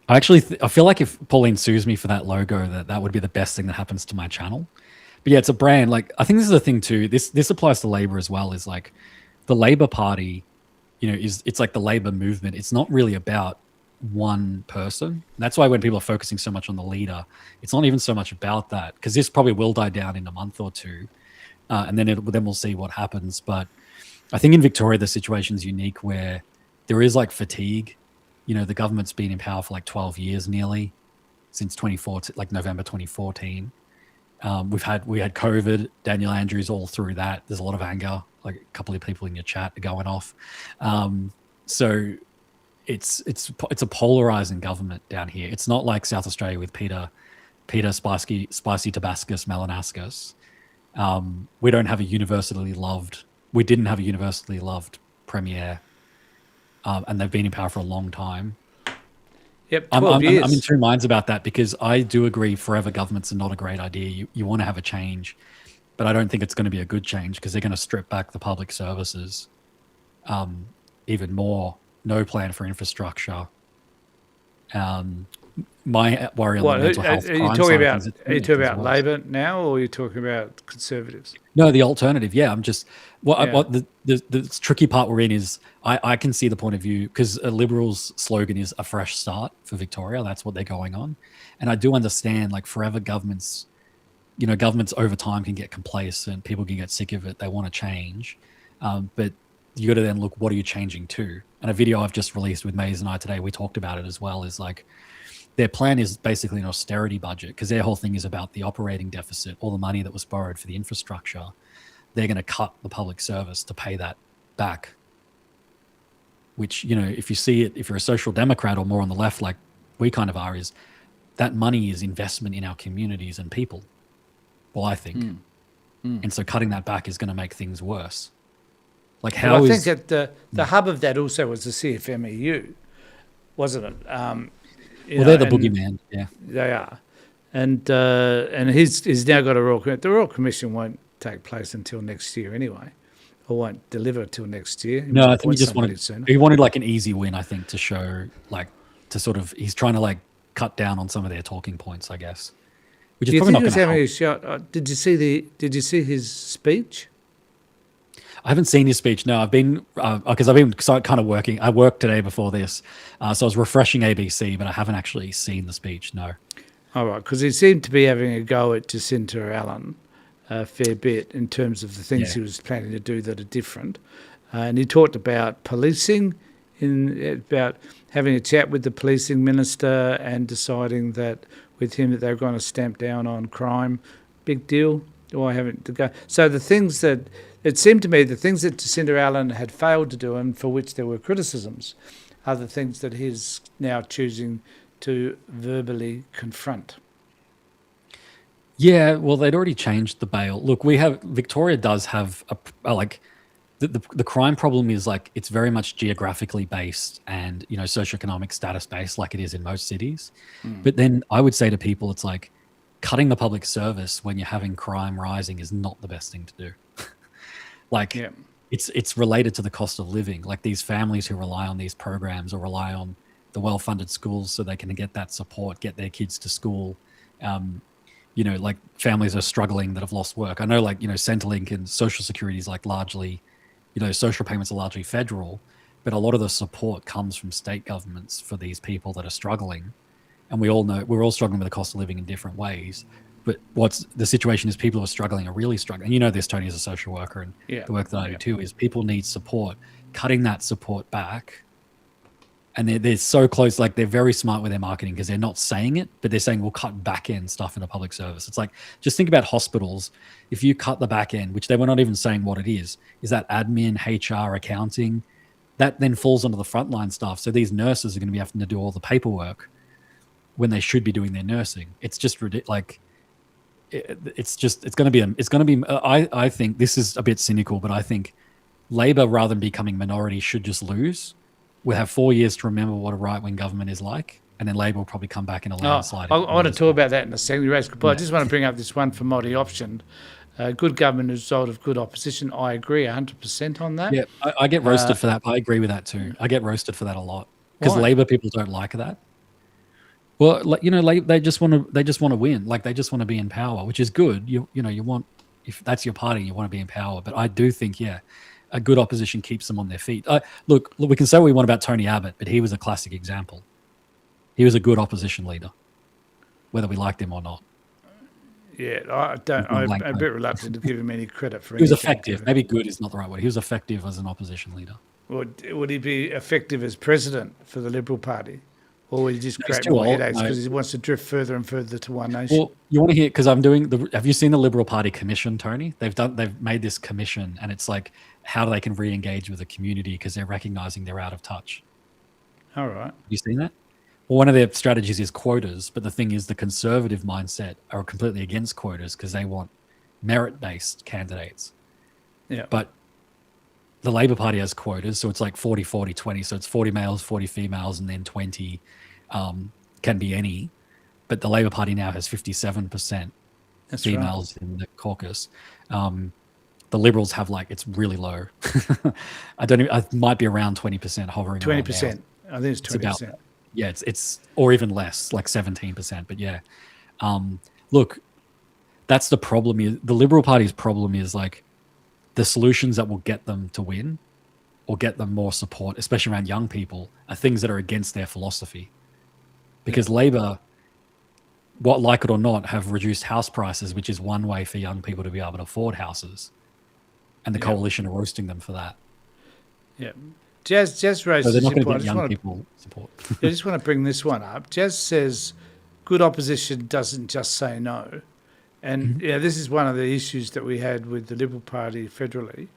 I feel like if Pauline sues me for that logo, that would be the best thing that happens to my channel. But yeah, it's a brand. Like, I think this is the thing too. This applies to Labor as well. Is like the Labor Party, it's like the Labor movement. It's not really about one person. That's why when people are focusing so much on the leader, it's not even so much about that, because this probably will die down in a month or two, and then we'll see what happens. But I think in Victoria the situation is unique, where there is like fatigue. The government's been in power for like 12 years nearly, since 2014, like November 2014, We had COVID, Daniel Andrews all through that. There's a lot of anger. Like a couple of people in your chat are going off. So it's a polarizing government down here. It's not like South Australia with Peter Spicy Tabascus Melanascus. We didn't have a universally loved premier, and they've been in power for a long time. Yep, 12 years. I'm in two minds about that, because I do agree forever governments are not a great idea. You want to have a change, but I don't think it's going to be a good change, because they're going to strip back the public services even more. No plan for infrastructure. My worry on the mental health. Are you talking about Labor now, or are you talking about Conservatives? No, the alternative. Yeah, I'm just what the tricky part we're in is I can see the point of view, because a Liberals' slogan is a fresh start for Victoria. That's what they're going on, and I do understand, like, forever governments, governments over time can get complacent. People can get sick of it. They want to change, but you got to then look, what are you changing to? And a video I've just released with Maze and I today, we talked about it as well, is like, their plan is basically an austerity budget, because their whole thing is about the operating deficit, all the money that was borrowed for the infrastructure. They're going to cut the public service to pay that back, which, if you see it, if you're a social democrat or more on the left, like we kind of are, is that money is investment in our communities and people. Well, I think. And so cutting that back is going to make things worse. Like, I think that the hub of that also was the CFMEU, wasn't it? They're the boogeyman. Yeah, they are, and he's now got a royal. The Royal Commission won't take place until next year anyway, or won't deliver till next year. No, I think he wanted like an easy win. I think, to show, like, to sort of, he's trying to like cut down on some of their talking points, I guess. Which is probably not going to help. Did you see his speech? I haven't seen his speech. No, I've been because I've been kind of working. I worked today before this, so I was refreshing ABC, but I haven't actually seen the speech. No. All right, because he seemed to be having a go at Jacinta Allen a fair bit in terms of the things he was planning to do that are different, and he talked about policing, about having a chat with the policing minister and deciding that with him that they were going to stamp down on crime. Big deal. Why haven't to go? So the things that it seemed to me, the things that Jacinta Allen had failed to do and for which there were criticisms, are the things that he's now choosing to verbally confront. Yeah, well, they'd already changed the bail. Look, Victoria does have the crime problem is like, it's very much geographically based and, socioeconomic status based, like it is in most cities. But then I would say to people, it's like, cutting the public service when you're having crime rising is not the best thing to do. It's related to the cost of living. Like, these families who rely on these programs or rely on the well-funded schools so they can get that support, get their kids to school. Like, families are struggling that have lost work. I know, like, Centrelink and Social Security is like largely, social payments are largely federal, but a lot of the support comes from state governments for these people that are struggling. And we all know we're all struggling with the cost of living in different ways. But what's the situation is, people who are struggling are really struggling. And this, Tony, as a social worker, and the work that I do too, is people need support. Cutting that support back, and they're so close. Like, they're very smart with their marketing, because they're not saying it, but they're saying we'll cut back end stuff in the public service. It's like, just think about hospitals. If you cut the back end, which they were not even saying what it is that admin, HR, accounting, that then falls onto the frontline staff. So these nurses are going to be having to do all the paperwork when they should be doing their nursing. It's just ridiculous. Like, it's going to be. I think this is a bit cynical, but I think Labor, rather than becoming minority, should just lose. We'll have 4 years to remember what a right-wing government is like, and then Labor will probably come back in a landslide. I want to talk about that in a second, but I just want to bring up this one for multi-option. Good government is a result of good opposition. I agree 100% on that. Yeah, I get roasted for that. But I agree with that too. I get roasted for that a lot, because Labor people don't like that. Well, they just want to win. Like, they just want to be in power, which is good. You want, if that's your party, you want to be in power. But I do think, a good opposition keeps them on their feet. Look, we can say what we want about Tony Abbott, but he was a classic example. He was a good opposition leader, whether we liked him or not. Yeah, I'm a bit reluctant to give him any credit for it. He was effective. Maybe good is not the right word. He was effective as an opposition leader. Would he be effective as president for the Liberal Party? Or will he just create too more old, headaches no. because he wants to drift further and further to one nation? Well, you want to hear, because I'm doing have you seen the Liberal Party Commission, Tony? They've made this commission, and it's like how they can re-engage with the community because they're recognizing they're out of touch. All right. Have you seen that? Well, one of their strategies is quotas, but the thing is the conservative mindset are completely against quotas because they want merit-based candidates. Yeah. But the Labor Party has quotas, so it's like 40, 40, 20. So it's 40 males, 40 females, and then 20 can be any. But the Labor Party now has 57% females in the caucus. The Liberals have it's really low. It might be around 20%, hovering 20%. I think it's 20%. Yeah, it's or even less, like 17%. But yeah, look, that's the problem. The Liberal Party's problem is the solutions that will get them to win or get them more support, especially around young people, are things that are against their philosophy. Because Labor, like it or not, have reduced house prices, which is one way for young people to be able to afford houses. And the coalition are roasting them for that. Yeah. Jazz raises. So they're not going to get young people support. I just want to bring this one up. Jazz says good opposition doesn't just say no. And this is one of the issues that we had with the Liberal Party federally,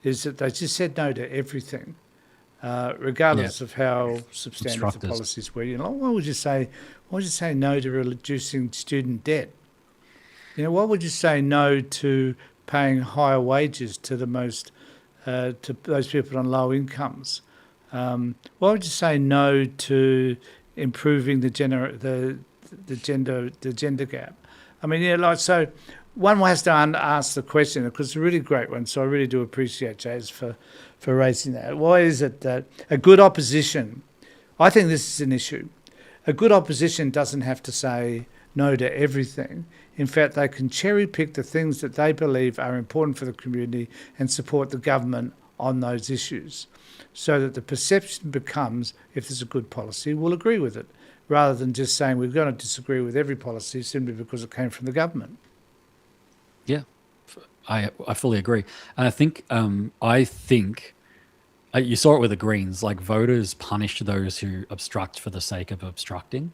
is that they just said no to everything, regardless of how substantive the policies were. Why would you say no to reducing student debt? Why would you say no to paying higher wages to the most to those people on low incomes? Why would you say no to improving the gender gap? I mean, so one has to ask the question, because it's a really great one. So I really do appreciate Jazz for raising that. Why is it that a good opposition? I think this is an issue. A good opposition doesn't have to say no to everything. In fact, they can cherry pick the things that they believe are important for the community and support the government on those issues, so that the perception becomes, if there's a good policy, we'll agree with it, rather than just saying we're going to disagree with every policy simply because it came from the government. Yeah, I fully agree. And I think you saw it with the Greens, voters punish those who obstruct for the sake of obstructing.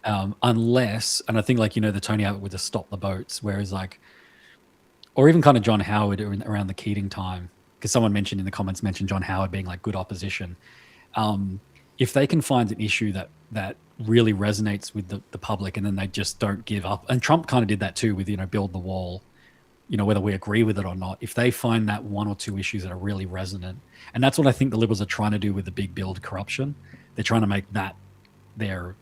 Unless, and I think the Tony Abbott with the stop the boats, whereas or even kind of John Howard around the Keating time, because someone mentioned in the comments, John Howard being good opposition. If they can find an issue that really resonates with the public, and then they just don't give up. And Trump kind of did that too with, build the wall, whether we agree with it or not. If they find that one or two issues that are really resonant, and that's what I think the Liberals are trying to do with the big build corruption. They're trying to make that their,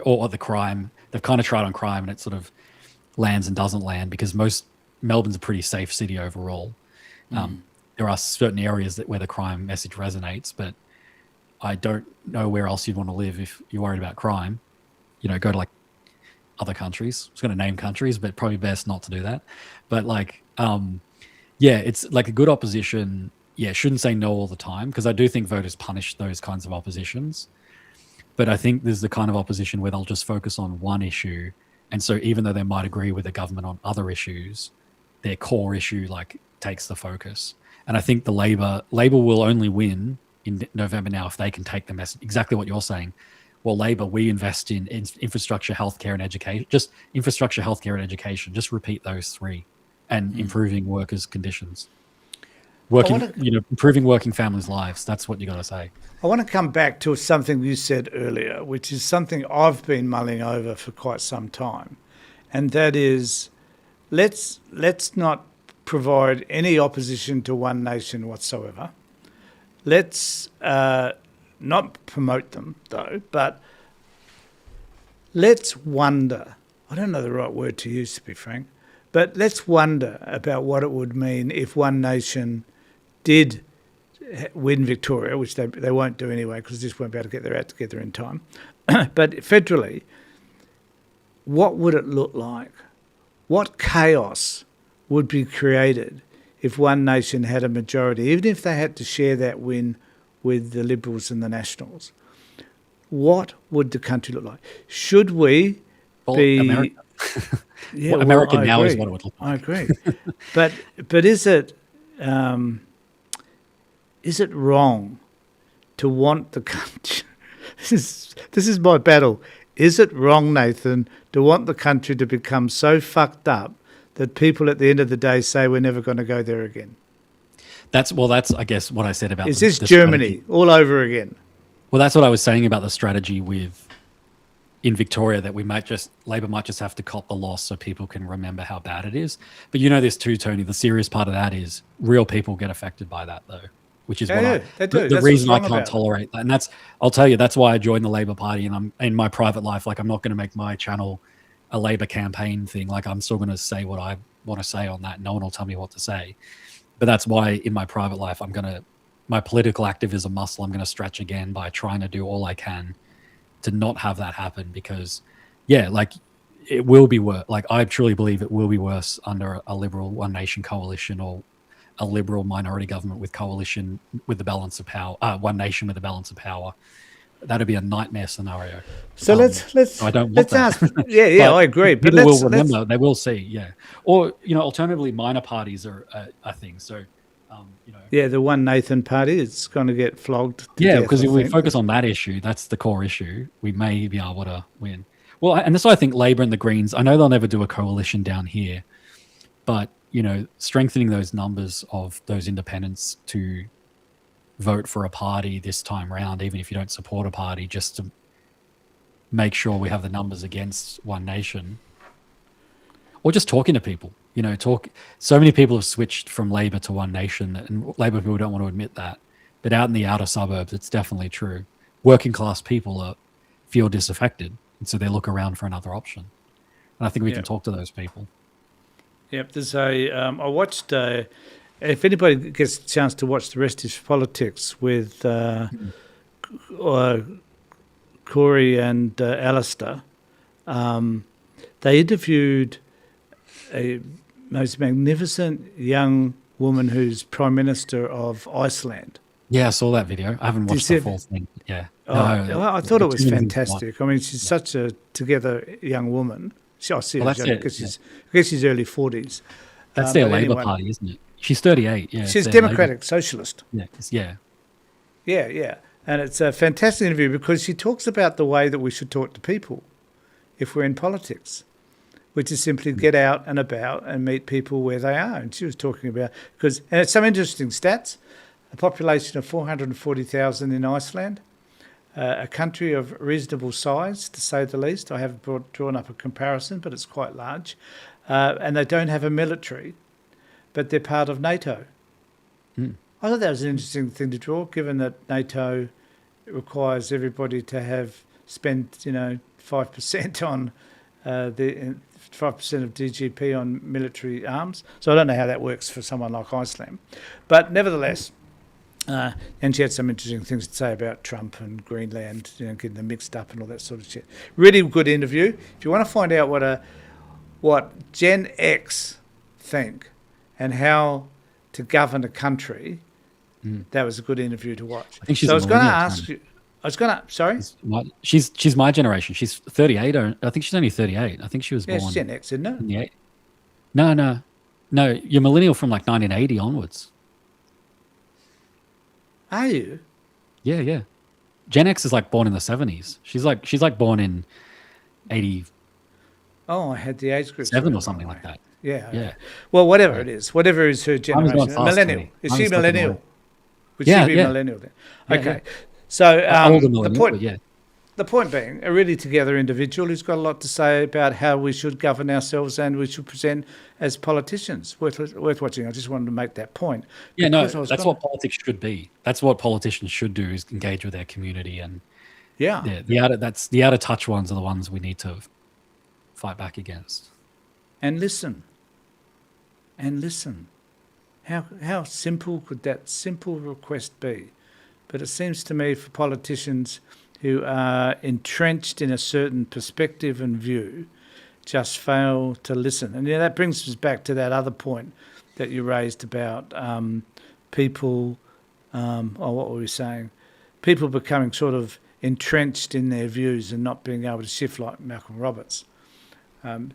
or the crime. They've kind of tried on crime, and it sort of lands and doesn't land, because Melbourne's a pretty safe city overall. There are certain areas where the crime message resonates, but I don't know where else you'd want to live if you're worried about crime. Go to other countries. I was going to name countries, but probably best not to do that. But it's a good opposition. Yeah, shouldn't say no all the time, because I do think voters punish those kinds of oppositions. But I think there's the kind of opposition where they'll just focus on one issue. And so even though they might agree with the government on other issues, their core issue takes the focus. And I think the Labor will only win in November now if they can take the message, exactly what you're saying. Well, Labor, we invest in infrastructure, healthcare, and education. Just infrastructure, healthcare, and education. Just repeat those three, and improving workers' conditions. Improving working families' lives. That's what you got to say. I want to come back to something you said earlier, which is something I've been mulling over for quite some time, and that is, let's not provide any opposition to one nation whatsoever. Let's not promote them, though, but let's wonder. I don't know the right word to use, to be frank, but let's wonder about what it would mean if one nation did win Victoria, which they won't do anyway, because they just won't be able to get their act together in time. But federally, what would it look like? What chaos would be created if one nation had a majority, even if they had to share that win with the Liberals and the Nationals? What would the country look like? Should we be... America. America now is what it would look like. I agree. But is it wrong to want the country... This is my battle. Is it wrong, Nathan, to want the country to become so fucked up that people at the end of the day say we're never going to go there again? That's I guess what I said about Is this the Germany strategy. all over again? Well, that's what I was saying about the strategy in Victoria, that Labor might just have to cop the loss so people can remember how bad it is. But you know this too, Tony. The serious part of that is real people get affected by that, though, which is the reason I can't tolerate that. And I'll tell you, that's why I joined the Labor Party. And I'm in my private life, like, I'm not going to make my channel a Labor campaign thing. Like, I'm still going to say what I want to say on that. No one will tell me what to say. But that's why in my private life, my political activism muscle, I'm going to stretch again by trying to do all I can to not have that happen, because like, it will be worse. Like, I truly believe it will be worse under a liberal one nation coalition, or a liberal minority government with coalition with the balance of power, one nation with the balance of power. That'd be a nightmare scenario. So let's I don't want that. ask. Yeah, I agree. But people will remember. They will see. Yeah, or alternatively, minor parties are a thing. So. Yeah, the One Nathan party is going to get flogged. Because if we focus on that issue, that's the core issue, we may be able to win. Well, and that's why I think Labor and the Greens, I know they'll never do a coalition down here, but, strengthening those numbers of those independents to vote for a party this time round, even if you don't support a party, just to make sure we have the numbers against One Nation, or just talking to people. So many people have switched from Labor to One Nation, and Labor people don't want to admit that. But out in the outer suburbs, it's definitely true. Working class people feel disaffected, and so they look around for another option. And I think we can talk to those people. Yep. There's I watched, if anybody gets a chance to watch The Rest is Politics with Corey and Alistair, they interviewed a most magnificent young woman who's Prime Minister of Iceland. Yeah, I saw that video. I haven't watched the full thing. Yeah. I thought it was fantastic. I mean, she's such a together young woman. I guess she's early 40s. That's their Labor Party, isn't it? She's 38. Yeah, she's Democratic Socialist. Yeah. And it's a fantastic interview because she talks about the way that we should talk to people if we're in politics, which is simply get out and about and meet people where they are. And she was talking about, and it's some interesting stats, a population of 440,000 in Iceland, a country of reasonable size, to say the least. I haven't drawn up a comparison, but it's quite large. And they don't have a military, but they're part of NATO. I thought that was an interesting thing to draw, given that NATO requires everybody to have spent, 5% on the 5% of DGP on military arms. So I don't know how that works for someone like Iceland. But nevertheless, and she had some interesting things to say about Trump and Greenland, getting them mixed up and all that sort of shit. Really good interview. If you want to find out what Gen X think and how to govern a country, that was a good interview to watch. I think she's so I was going to ask you. Sorry? She's my generation. She's 38. I think she's only 38. I think she was born. It's Gen X, isn't it? No. You're millennial from like 1980 onwards. Are you? Yeah. Gen X is like born in the 70s. She's like born in 80. Oh, I had the age group 7 or something like that. Yeah. Well, whatever it is, whatever is her generation. Millennial. Is she millennial? Would she be millennial then? Okay. Yeah. So the point being, a really together individual who's got a lot to say about how we should govern ourselves and we should present as politicians. Worth watching. I just wanted to make that point. Yeah, no, that's what politics should be. That's what politicians should do, is engage with their community. And the out of touch ones are the ones we need to fight back against. And listen. How simple could that simple request be? But it seems to me, for politicians who are entrenched in a certain perspective and view, just fail to listen. And that brings us back to that other point that you raised about people, what were we saying? People becoming sort of entrenched in their views and not being able to shift like Malcolm Roberts. They're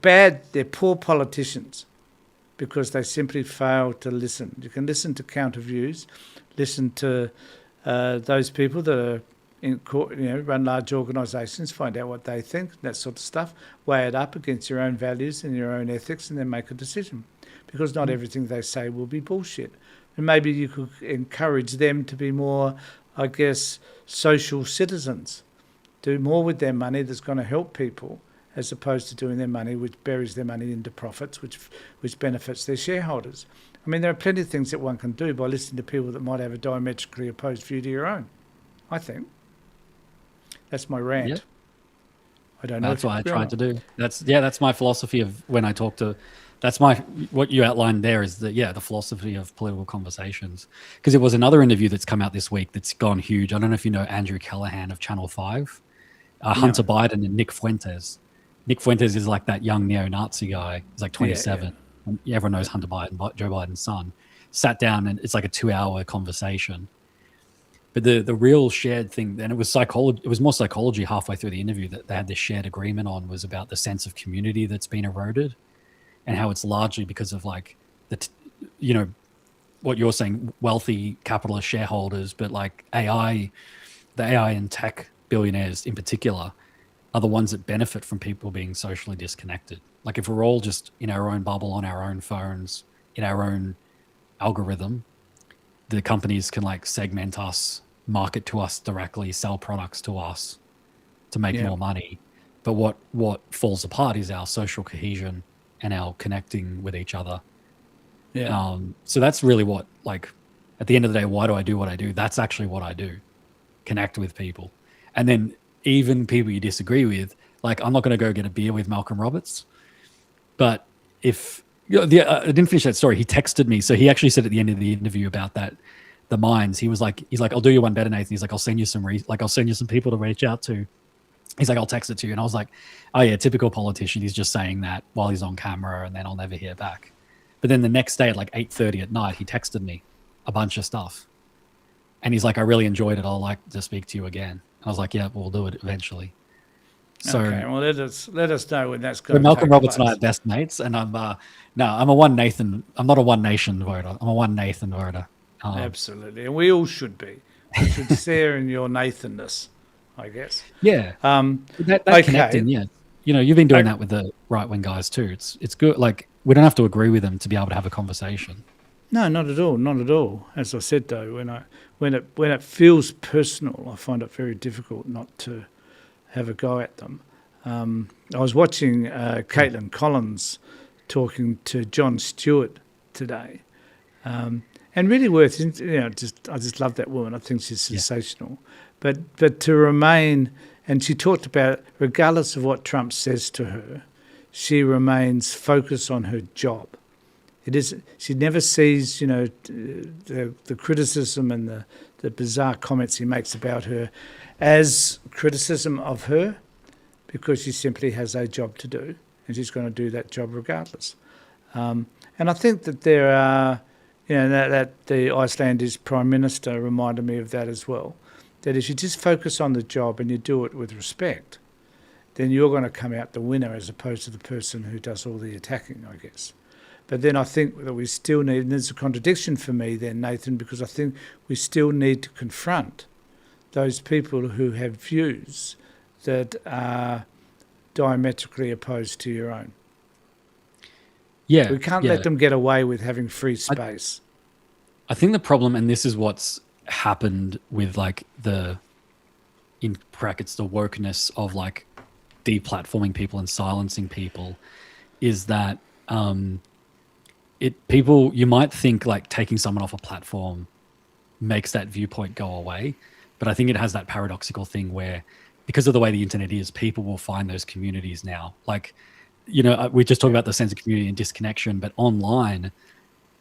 bad, they're poor politicians. because they simply fail to listen. You can listen to counter views, listen to those people that are in court, run large organisations, find out what they think, that sort of stuff, weigh it up against your own values and your own ethics, and then make a decision. Because not everything they say will be bullshit. And maybe you could encourage them to be more, I guess, social citizens, do more with their money that's going to help people, as opposed to doing their money, which buries their money into profits, which benefits their shareholders. I mean, there are plenty of things that one can do by listening to people that might have a diametrically opposed view to your own, I think. That's my rant. Yeah. I don't know. That's what I tried to do. That's my philosophy of when I talk to. That's what you outlined there is the philosophy of political conversations. Because it was another interview that's come out this week that's gone huge. I don't know if you know Andrew Callahan of Channel 5, Hunter Biden and Nick Fuentes. Nick Fuentes is like that young neo-Nazi guy. He's like 27. Yeah. Everyone knows Hunter Biden, Joe Biden's son. Sat down and it's like a 2-hour conversation. But the real shared thing, and it was psychology. It was more psychology halfway through the interview that they had this shared agreement on, was about the sense of community that's been eroded, and how it's largely because of like what you're saying, wealthy capitalist shareholders, but like the AI and tech billionaires in particular are the ones that benefit from people being socially disconnected. Like if we're all just in our own bubble on our own phones, in our own algorithm, the companies can like segment us, market to us directly, sell products to us to make more money. But what falls apart is our social cohesion and our connecting with each other. Yeah. So that's really what, like, at the end of the day, why do I do what I do? That's actually what I do. Connect with people. And then even people you disagree with, like, I'm not going to go get a beer with Malcolm Roberts. But if I didn't finish that story. He texted me. So he actually said at the end of the interview about that, the mines, he's like, I'll do you one better, Nathan. He's like, I'll send you some people to reach out to. He's like, I'll text it to you. And I was like, oh yeah, typical politician. He's just saying that while he's on camera and then I'll never hear back. But then the next day at like 8:30 at night, he texted me a bunch of stuff. And he's like, I really enjoyed it. I'll like to speak to you again. And I was like, yeah, we'll do it eventually. So, okay, well, let us know when that's going to Malcolm take Roberts place. and I are best mates. And I'm a one Nathan. I'm not a one nation voter. I'm a one Nathan voter. Absolutely. And we all should be. We should share in your Nathanness, I guess. Yeah. That okay. connecting, yeah. You know, you've been doing that with the right-wing guys too. It's good. Like, we don't have to agree with them to be able to have a conversation. No, not at all. Not at all. As I said, though, when it feels personal, I find it very difficult not to have a go at them. I was watching Caitlin Collins talking to Jon Stewart today, and really worth. I just love that woman. I think she's sensational. But to remain, and she talked about, regardless of what Trump says to her, she remains focused on her job. She never sees, the criticism and the bizarre comments he makes about her as criticism of her, because she simply has a job to do, and she's going to do that job regardless. And I think that there are, that the Icelandic Prime Minister reminded me of that as well, that if you just focus on the job and you do it with respect, then you're going to come out the winner as opposed to the person who does all the attacking, I guess. But then I think that we still need, and there's a contradiction for me then, Nathan, because I think we still need to confront those people who have views that are diametrically opposed to your own. Yeah. We can't let them get away with having free space. I think the problem, and this is what's happened with like in brackets, the wokeness of like deplatforming people and silencing people, is that you might think like taking someone off a platform makes that viewpoint go away. But I think it has that paradoxical thing where, because of the way the internet is, people will find those communities now. Like, we just talked about the sense of community and disconnection, but online,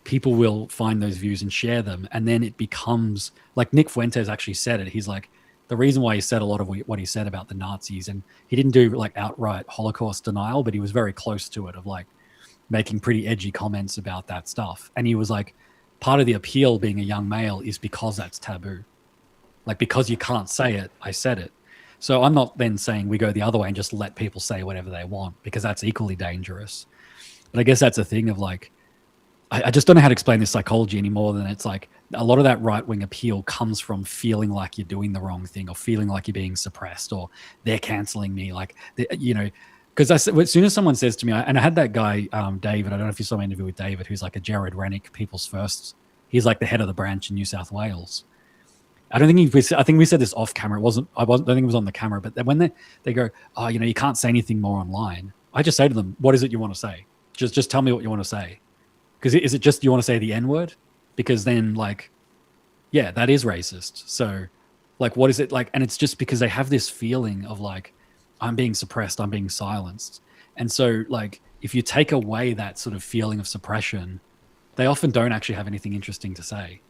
people will find those views and share them. And then it becomes, like Nick Fuentes actually said it. He's like, the reason why he said a lot of what he said about the Nazis, and he didn't do like outright Holocaust denial, but he was very close to it, of like making pretty edgy comments about that stuff. And he was like, part of the appeal being a young male is because that's taboo. Like, because you can't say it, I said it. So I'm not then saying we go the other way and just let people say whatever they want, because that's equally dangerous. But I guess that's a thing of like, I just don't know how to explain this psychology any more than it's like a lot of that right-wing appeal comes from feeling like you're doing the wrong thing or feeling like you're being suppressed or they're canceling me. Like, because as soon as someone says to me, and I had that guy, David, I don't know if you saw my interview with David, who's like a Jared Rennick, People's First. He's like the head of the branch in New South Wales. I don't think I think we said this off camera. I don't think it was on the camera, but when they go, oh, you can't say anything more online. I just say to them, what is it you want to say? Just tell me what you want to say. Because is it just you want to say the N word? Because then, like, yeah, that is racist. So, like, what is it like? And it's just because they have this feeling of like, I'm being suppressed, I'm being silenced. And so, like, if you take away that sort of feeling of suppression, they often don't actually have anything interesting to say.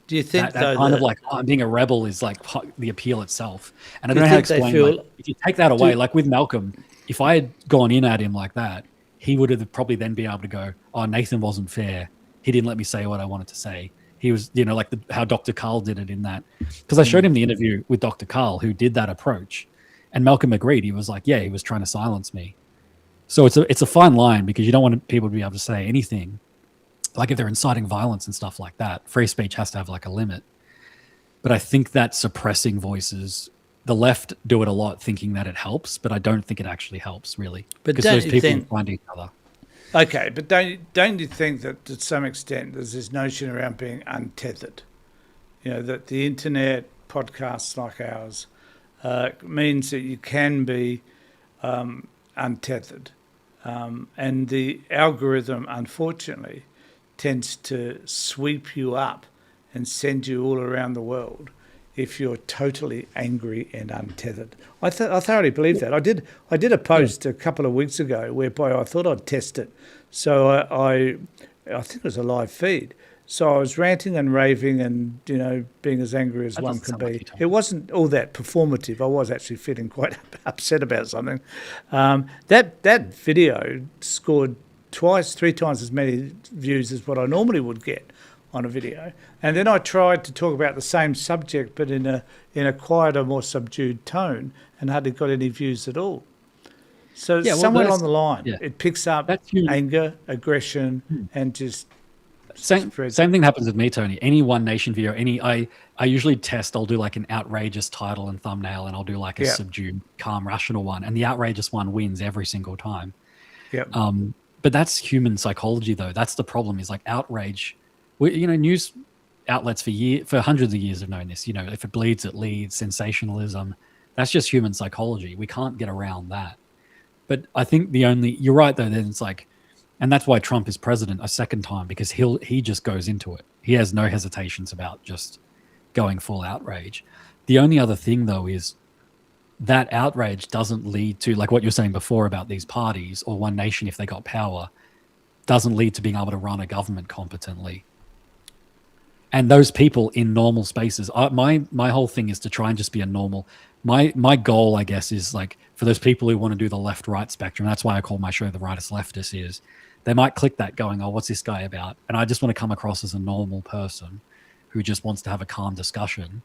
Do you think that kind of like, oh, I'm being a rebel is like the appeal itself? And I don't know how to explain. Like, if you take that away, like with Malcolm, if I had gone in at him like that, he would have probably then been able to go, oh, Nathan wasn't fair. He didn't let me say what I wanted to say. He was, like how Dr. Carl did it in that. Because I showed him the interview with Dr. Carl, who did that approach. And Malcolm agreed. He was like, yeah, he was trying to silence me. So it's a fine line because you don't want people to be able to say anything. Like if they're inciting violence and stuff like that, free speech has to have like a limit. But I think that suppressing voices, the left do it a lot thinking that it helps, but I don't think it actually helps really. But because those people find each other. Okay, but don't you think that to some extent there's this notion around being untethered? That the internet, podcasts like ours, means that you can be untethered. And the algorithm, unfortunately, tends to sweep you up and send you all around the world if you're totally angry and untethered. I thoroughly believe that. I did a post a couple of weeks ago whereby I thought I'd test it. So I think it was a live feed. So I was ranting and raving and, being as angry as one can be. It wasn't all that performative. I was actually feeling quite upset about something. That video scored three times as many views as what I normally would get on a video. And then I tried to talk about the same subject, but in a quieter, more subdued tone, and hardly got any views at all. So somewhere along the line, it picks up anger, aggression, and just same thing happens with me, Tony. Any One Nation video, I usually test. I'll do like an outrageous title and thumbnail, and I'll do like a subdued, calm, rational one, and the outrageous one wins every single time. Yeah. But that's human psychology, though. That's the problem. Is like outrage. News outlets for hundreds of years have known this. If it bleeds, it leads. Sensationalism. That's just human psychology. We can't get around that. But I think you're right though. Then it's like, and that's why Trump is president a second time, because he just goes into it. He has no hesitations about just going full outrage. The only other thing though is that outrage doesn't lead to, like what you were saying before about these parties or One Nation, if they got power, doesn't lead to being able to run a government competently. And those people in normal spaces, my whole thing is to try and just be a normal. My goal, I guess, is like for those people who want to do the left-right spectrum. That's why I call my show The Rightist Leftist. Is they might click that going, oh, what's this guy about? And I just want to come across as a normal person who just wants to have a calm discussion.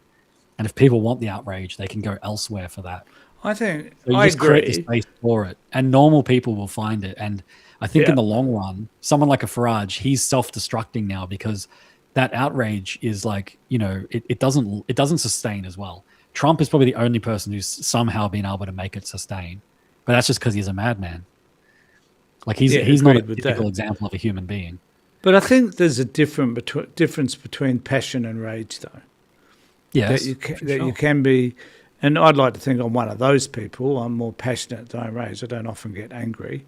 And if people want the outrage, they can go elsewhere for that. I think so I agree. Create the space for it, and normal people will find it. And I think in the long run, someone like a Farage, he's self-destructing now because that outrage is like, it doesn't sustain as well. Trump is probably the only person who's somehow been able to make it sustain, but that's just because he's a madman. Like he's not a typical example of a human being. But I think there's a difference between passion and rage, though. Yes, you can be, and I'd like to think I'm one of those people. I'm more passionate than I rage. I don't often get angry,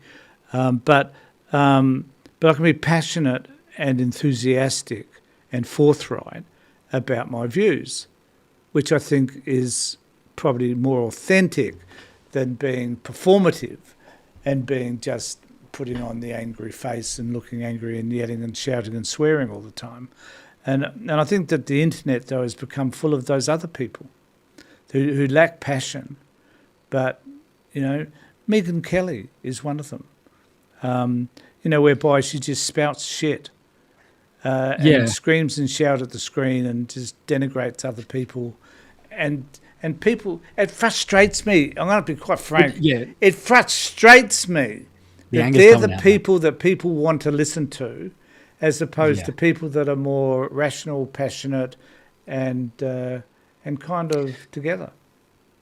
but I can be passionate and enthusiastic and forthright about my views, which I think is probably more authentic than being performative and being just putting on the angry face and looking angry and yelling and shouting and swearing all the time. And I think that the internet, though, has become full of those other people who lack passion. But, Megyn Kelly is one of them, whereby she just spouts shit and screams and shouts at the screen and just denigrates other people. And people, it frustrates me. I'm going to be quite frank. It frustrates me that they're the people that people want to listen to. as opposed to people that are more rational, passionate, and kind of together.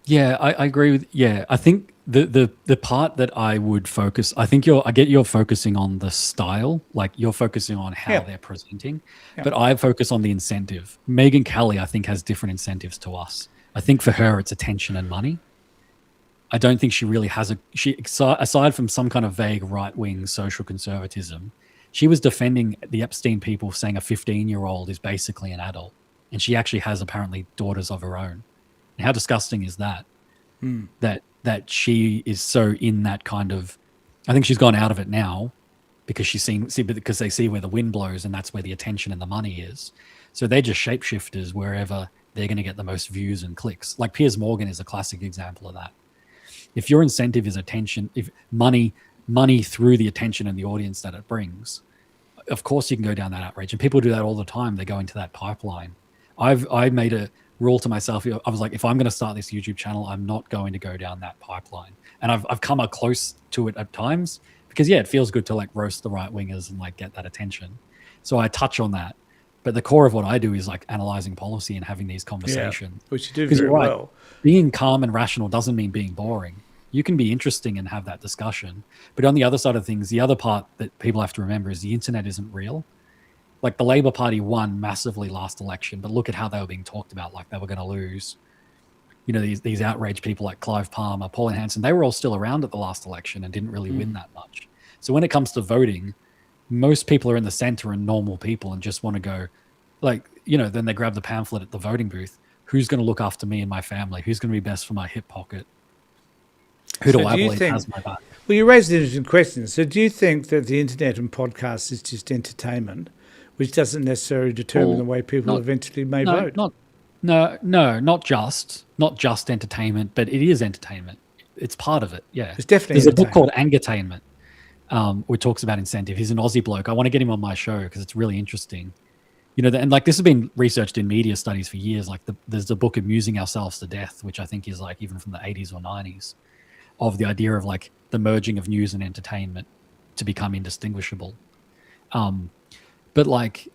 Yeah, I agree with. Yeah, I think the part that I would focus. I think I get you're focusing on the style, like you're focusing on how they're presenting, but I focus on the incentive. Megyn Kelly, I think, has different incentives to us. I think for her, it's attention and money. I don't think she really has aside from some kind of vague right wing social conservatism, she was defending the Epstein people, saying a 15-year-old is basically an adult, and she actually has apparently daughters of her own. How disgusting is that? That she is so in that kind of. I think she's gone out of it now because because they see where the wind blows and that's where the attention and the money is. So they're just shapeshifters wherever they're going to get the most views and clicks. Like Piers Morgan is a classic example of that. If your incentive is attention, if money through the attention and the audience that it brings, of course you can go down that outrage. And people do that all the time. They go into that pipeline. I made a rule to myself. I was like, if I'm going to start this YouTube channel, I'm not going to go down that pipeline. And I've come up close to it at times because it feels good to like roast the right wingers and like get that attention. So I touch on that. But the core of what I do is like analyzing policy and having these conversations. Which you do very well. Being calm and rational doesn't mean being boring. You can be interesting and have that discussion. But on the other side of things, the other part that people have to remember is the internet isn't real. Like the Labour Party won massively last election, but look at how they were being talked about, like they were going to lose. You know, these outraged people like Clive Palmer, Pauline Hanson, they were all still around at the last election and didn't really win that much. So when it comes to voting, most people are in the centre and normal people and just want to go, like, you know, then they grab the pamphlet at the voting booth. Who's going to look after me and my family? Who's going to be best for my hip pocket? Who do I believe has my back? Well, you raised an interesting question. So do you think that the internet and podcasts is just entertainment, which doesn't necessarily determine the way people eventually may vote? Not just entertainment, but it is entertainment. It's part of it. Yeah, it's definitely. There's a book called Angatainment, which talks about incentive. He's an Aussie bloke. I want to get him on my show because it's really interesting. You know, and like this has been researched in media studies for years. Like there's the book Amusing Ourselves to Death, which I think is like even from the 80s or 90s, of the idea of like the merging of news and entertainment to become indistinguishable. But like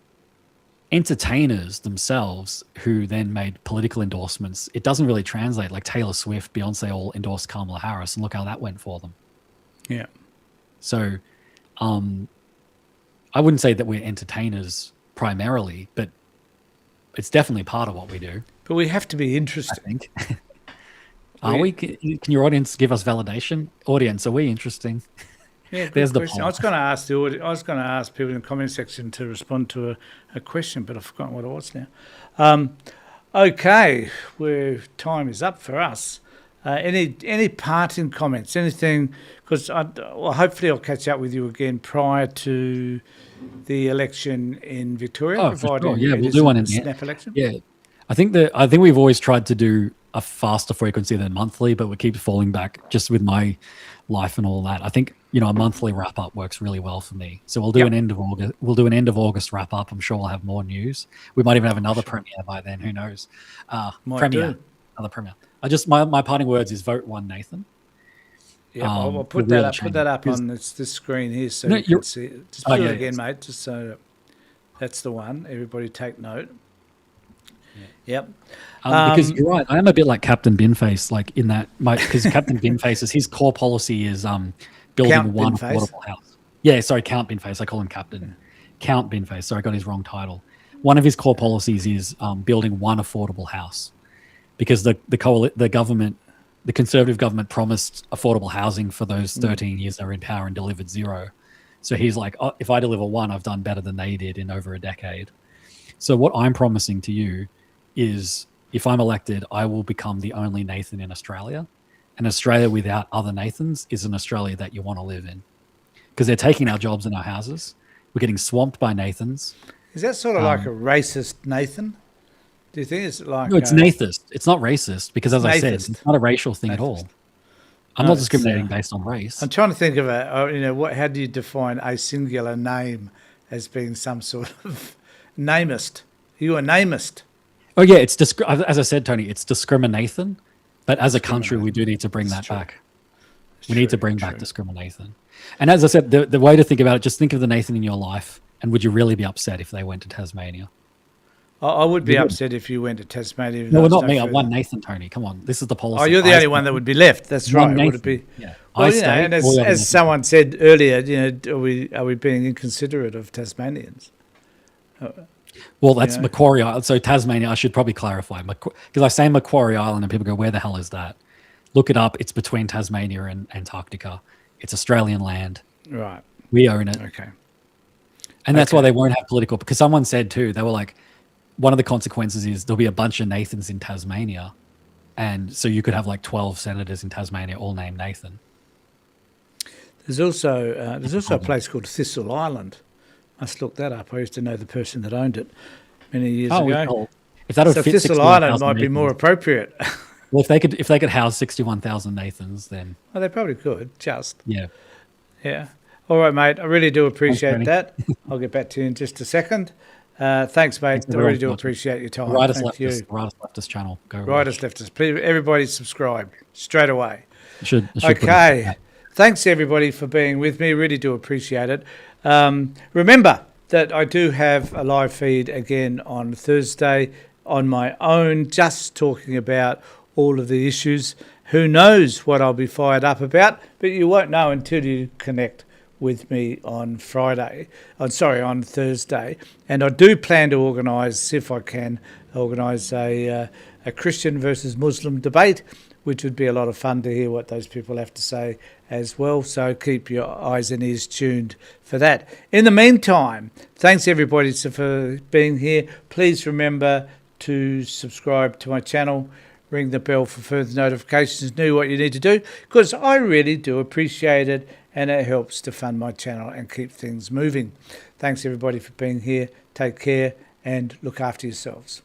entertainers themselves who then made political endorsements, it doesn't really translate. Like Taylor Swift, Beyonce all endorsed Kamala Harris, and look how that went for them. Yeah. So I wouldn't say that we're entertainers primarily, but it's definitely part of what we do. But we have to be interesting. I think. Are we? Can your audience give us validation? Audience, are we interesting? Yeah, there's the question. I was going to ask people in the comment section to respond to a question, but I've forgotten what it was now. Okay, time is up for us. Any parting comments? Anything? Because hopefully I'll catch up with you again prior to the election in Victoria. Oh, for sure. Yeah, we'll do one in the snap election. Yeah, I think we've always tried to do a faster frequency than monthly, but we keep falling back just with my life and all that. I think, you know, a monthly wrap up works really well for me. So we'll do an end of August. We'll do an end of August wrap up. I'm sure we'll have more news. We might even have another premiere by then. Who knows? Another premiere. My parting words is vote one Nathan. Yeah, I'll put that up on this screen here so you can see it. Just put it again, mate. Just so that's the one. Everybody take note. Yep. Because you're right. I am a bit like Captain Binface, like in that, because Captain Binface his core policy is building Count one Binface. affordable house. Yeah, sorry, Count Binface. I call him Captain. Count Binface. Sorry, I got his wrong title. One of his core policies is building one affordable house, because the government, the Conservative government, promised affordable housing for those 13 years they were in power and delivered zero. So he's like, oh, if I deliver one, I've done better than they did in over a decade. So what I'm promising to you is, if I'm elected, I will become the only Nathan in Australia. And Australia without other Nathans is an Australia that you want to live in. Because they're taking our jobs and our houses. We're getting swamped by Nathans. Is that sort of like a racist Nathan? Do you think it's like... No, it's Nathist. It's not racist, because as I said, it's not a racial thing at all. I'm not discriminating based on race. I'm trying to think of how do you define a singular name as being some sort of namist? You a namist? Oh yeah, as I said, Tony, it's discrimination. But as a country, we do need to bring that back. We need to bring back discrimination. And as I said, the way to think about it, just think of the Nathan in your life And would you really be upset if they went to Tasmania? I would be upset if you went to Tasmania. No, not me. I won Nathan, Tony. Come on. This is the policy. Oh, you're the only one that would be left. That's right. Would it be? Yeah. Well, and as someone said earlier, are we being inconsiderate of Tasmanians? Well, that's Macquarie Island. So Tasmania, I should probably clarify. Because I say Macquarie Island and people go, where the hell is that? Look it up. It's between Tasmania and Antarctica. It's Australian land. Right. We own it. Okay. And that's why they won't have political. Because someone said too, they were like, one of the consequences is there'll be a bunch of Nathans in Tasmania. And so you could have like 12 senators in Tasmania all named Nathan. There's also a place called Thistle Island. I must look that up. I used to know the person that owned it many years ago. If that would so fit Thistle Island might be more appropriate. Well, if they could house 61,000 Nathans, then they probably could. Yeah. All right, mate. I really do appreciate that. I'll get back to you in just a second. Thanks, mate. I really do appreciate your time. Write us Leftist channel. Go Write us Leftist. Please, everybody subscribe straight away. Should okay. Thanks, everybody, for being with me. Really do appreciate it. Remember that I do have a live feed again on Thursday on my own, just talking about all of the issues. Who knows what I'll be fired up about, but you won't know until you connect with me on Thursday. And I do plan to organise, if I can, a Christian versus Muslim debate, which would be a lot of fun to hear what those people have to say as well. So keep your eyes and ears tuned for that. In the meantime, thanks everybody for being here. Please remember to subscribe to my channel, ring the bell for further notifications, know what you need to do, because I really do appreciate it and it helps to fund my channel and keep things moving. Thanks everybody for being here. Take care and look after yourselves.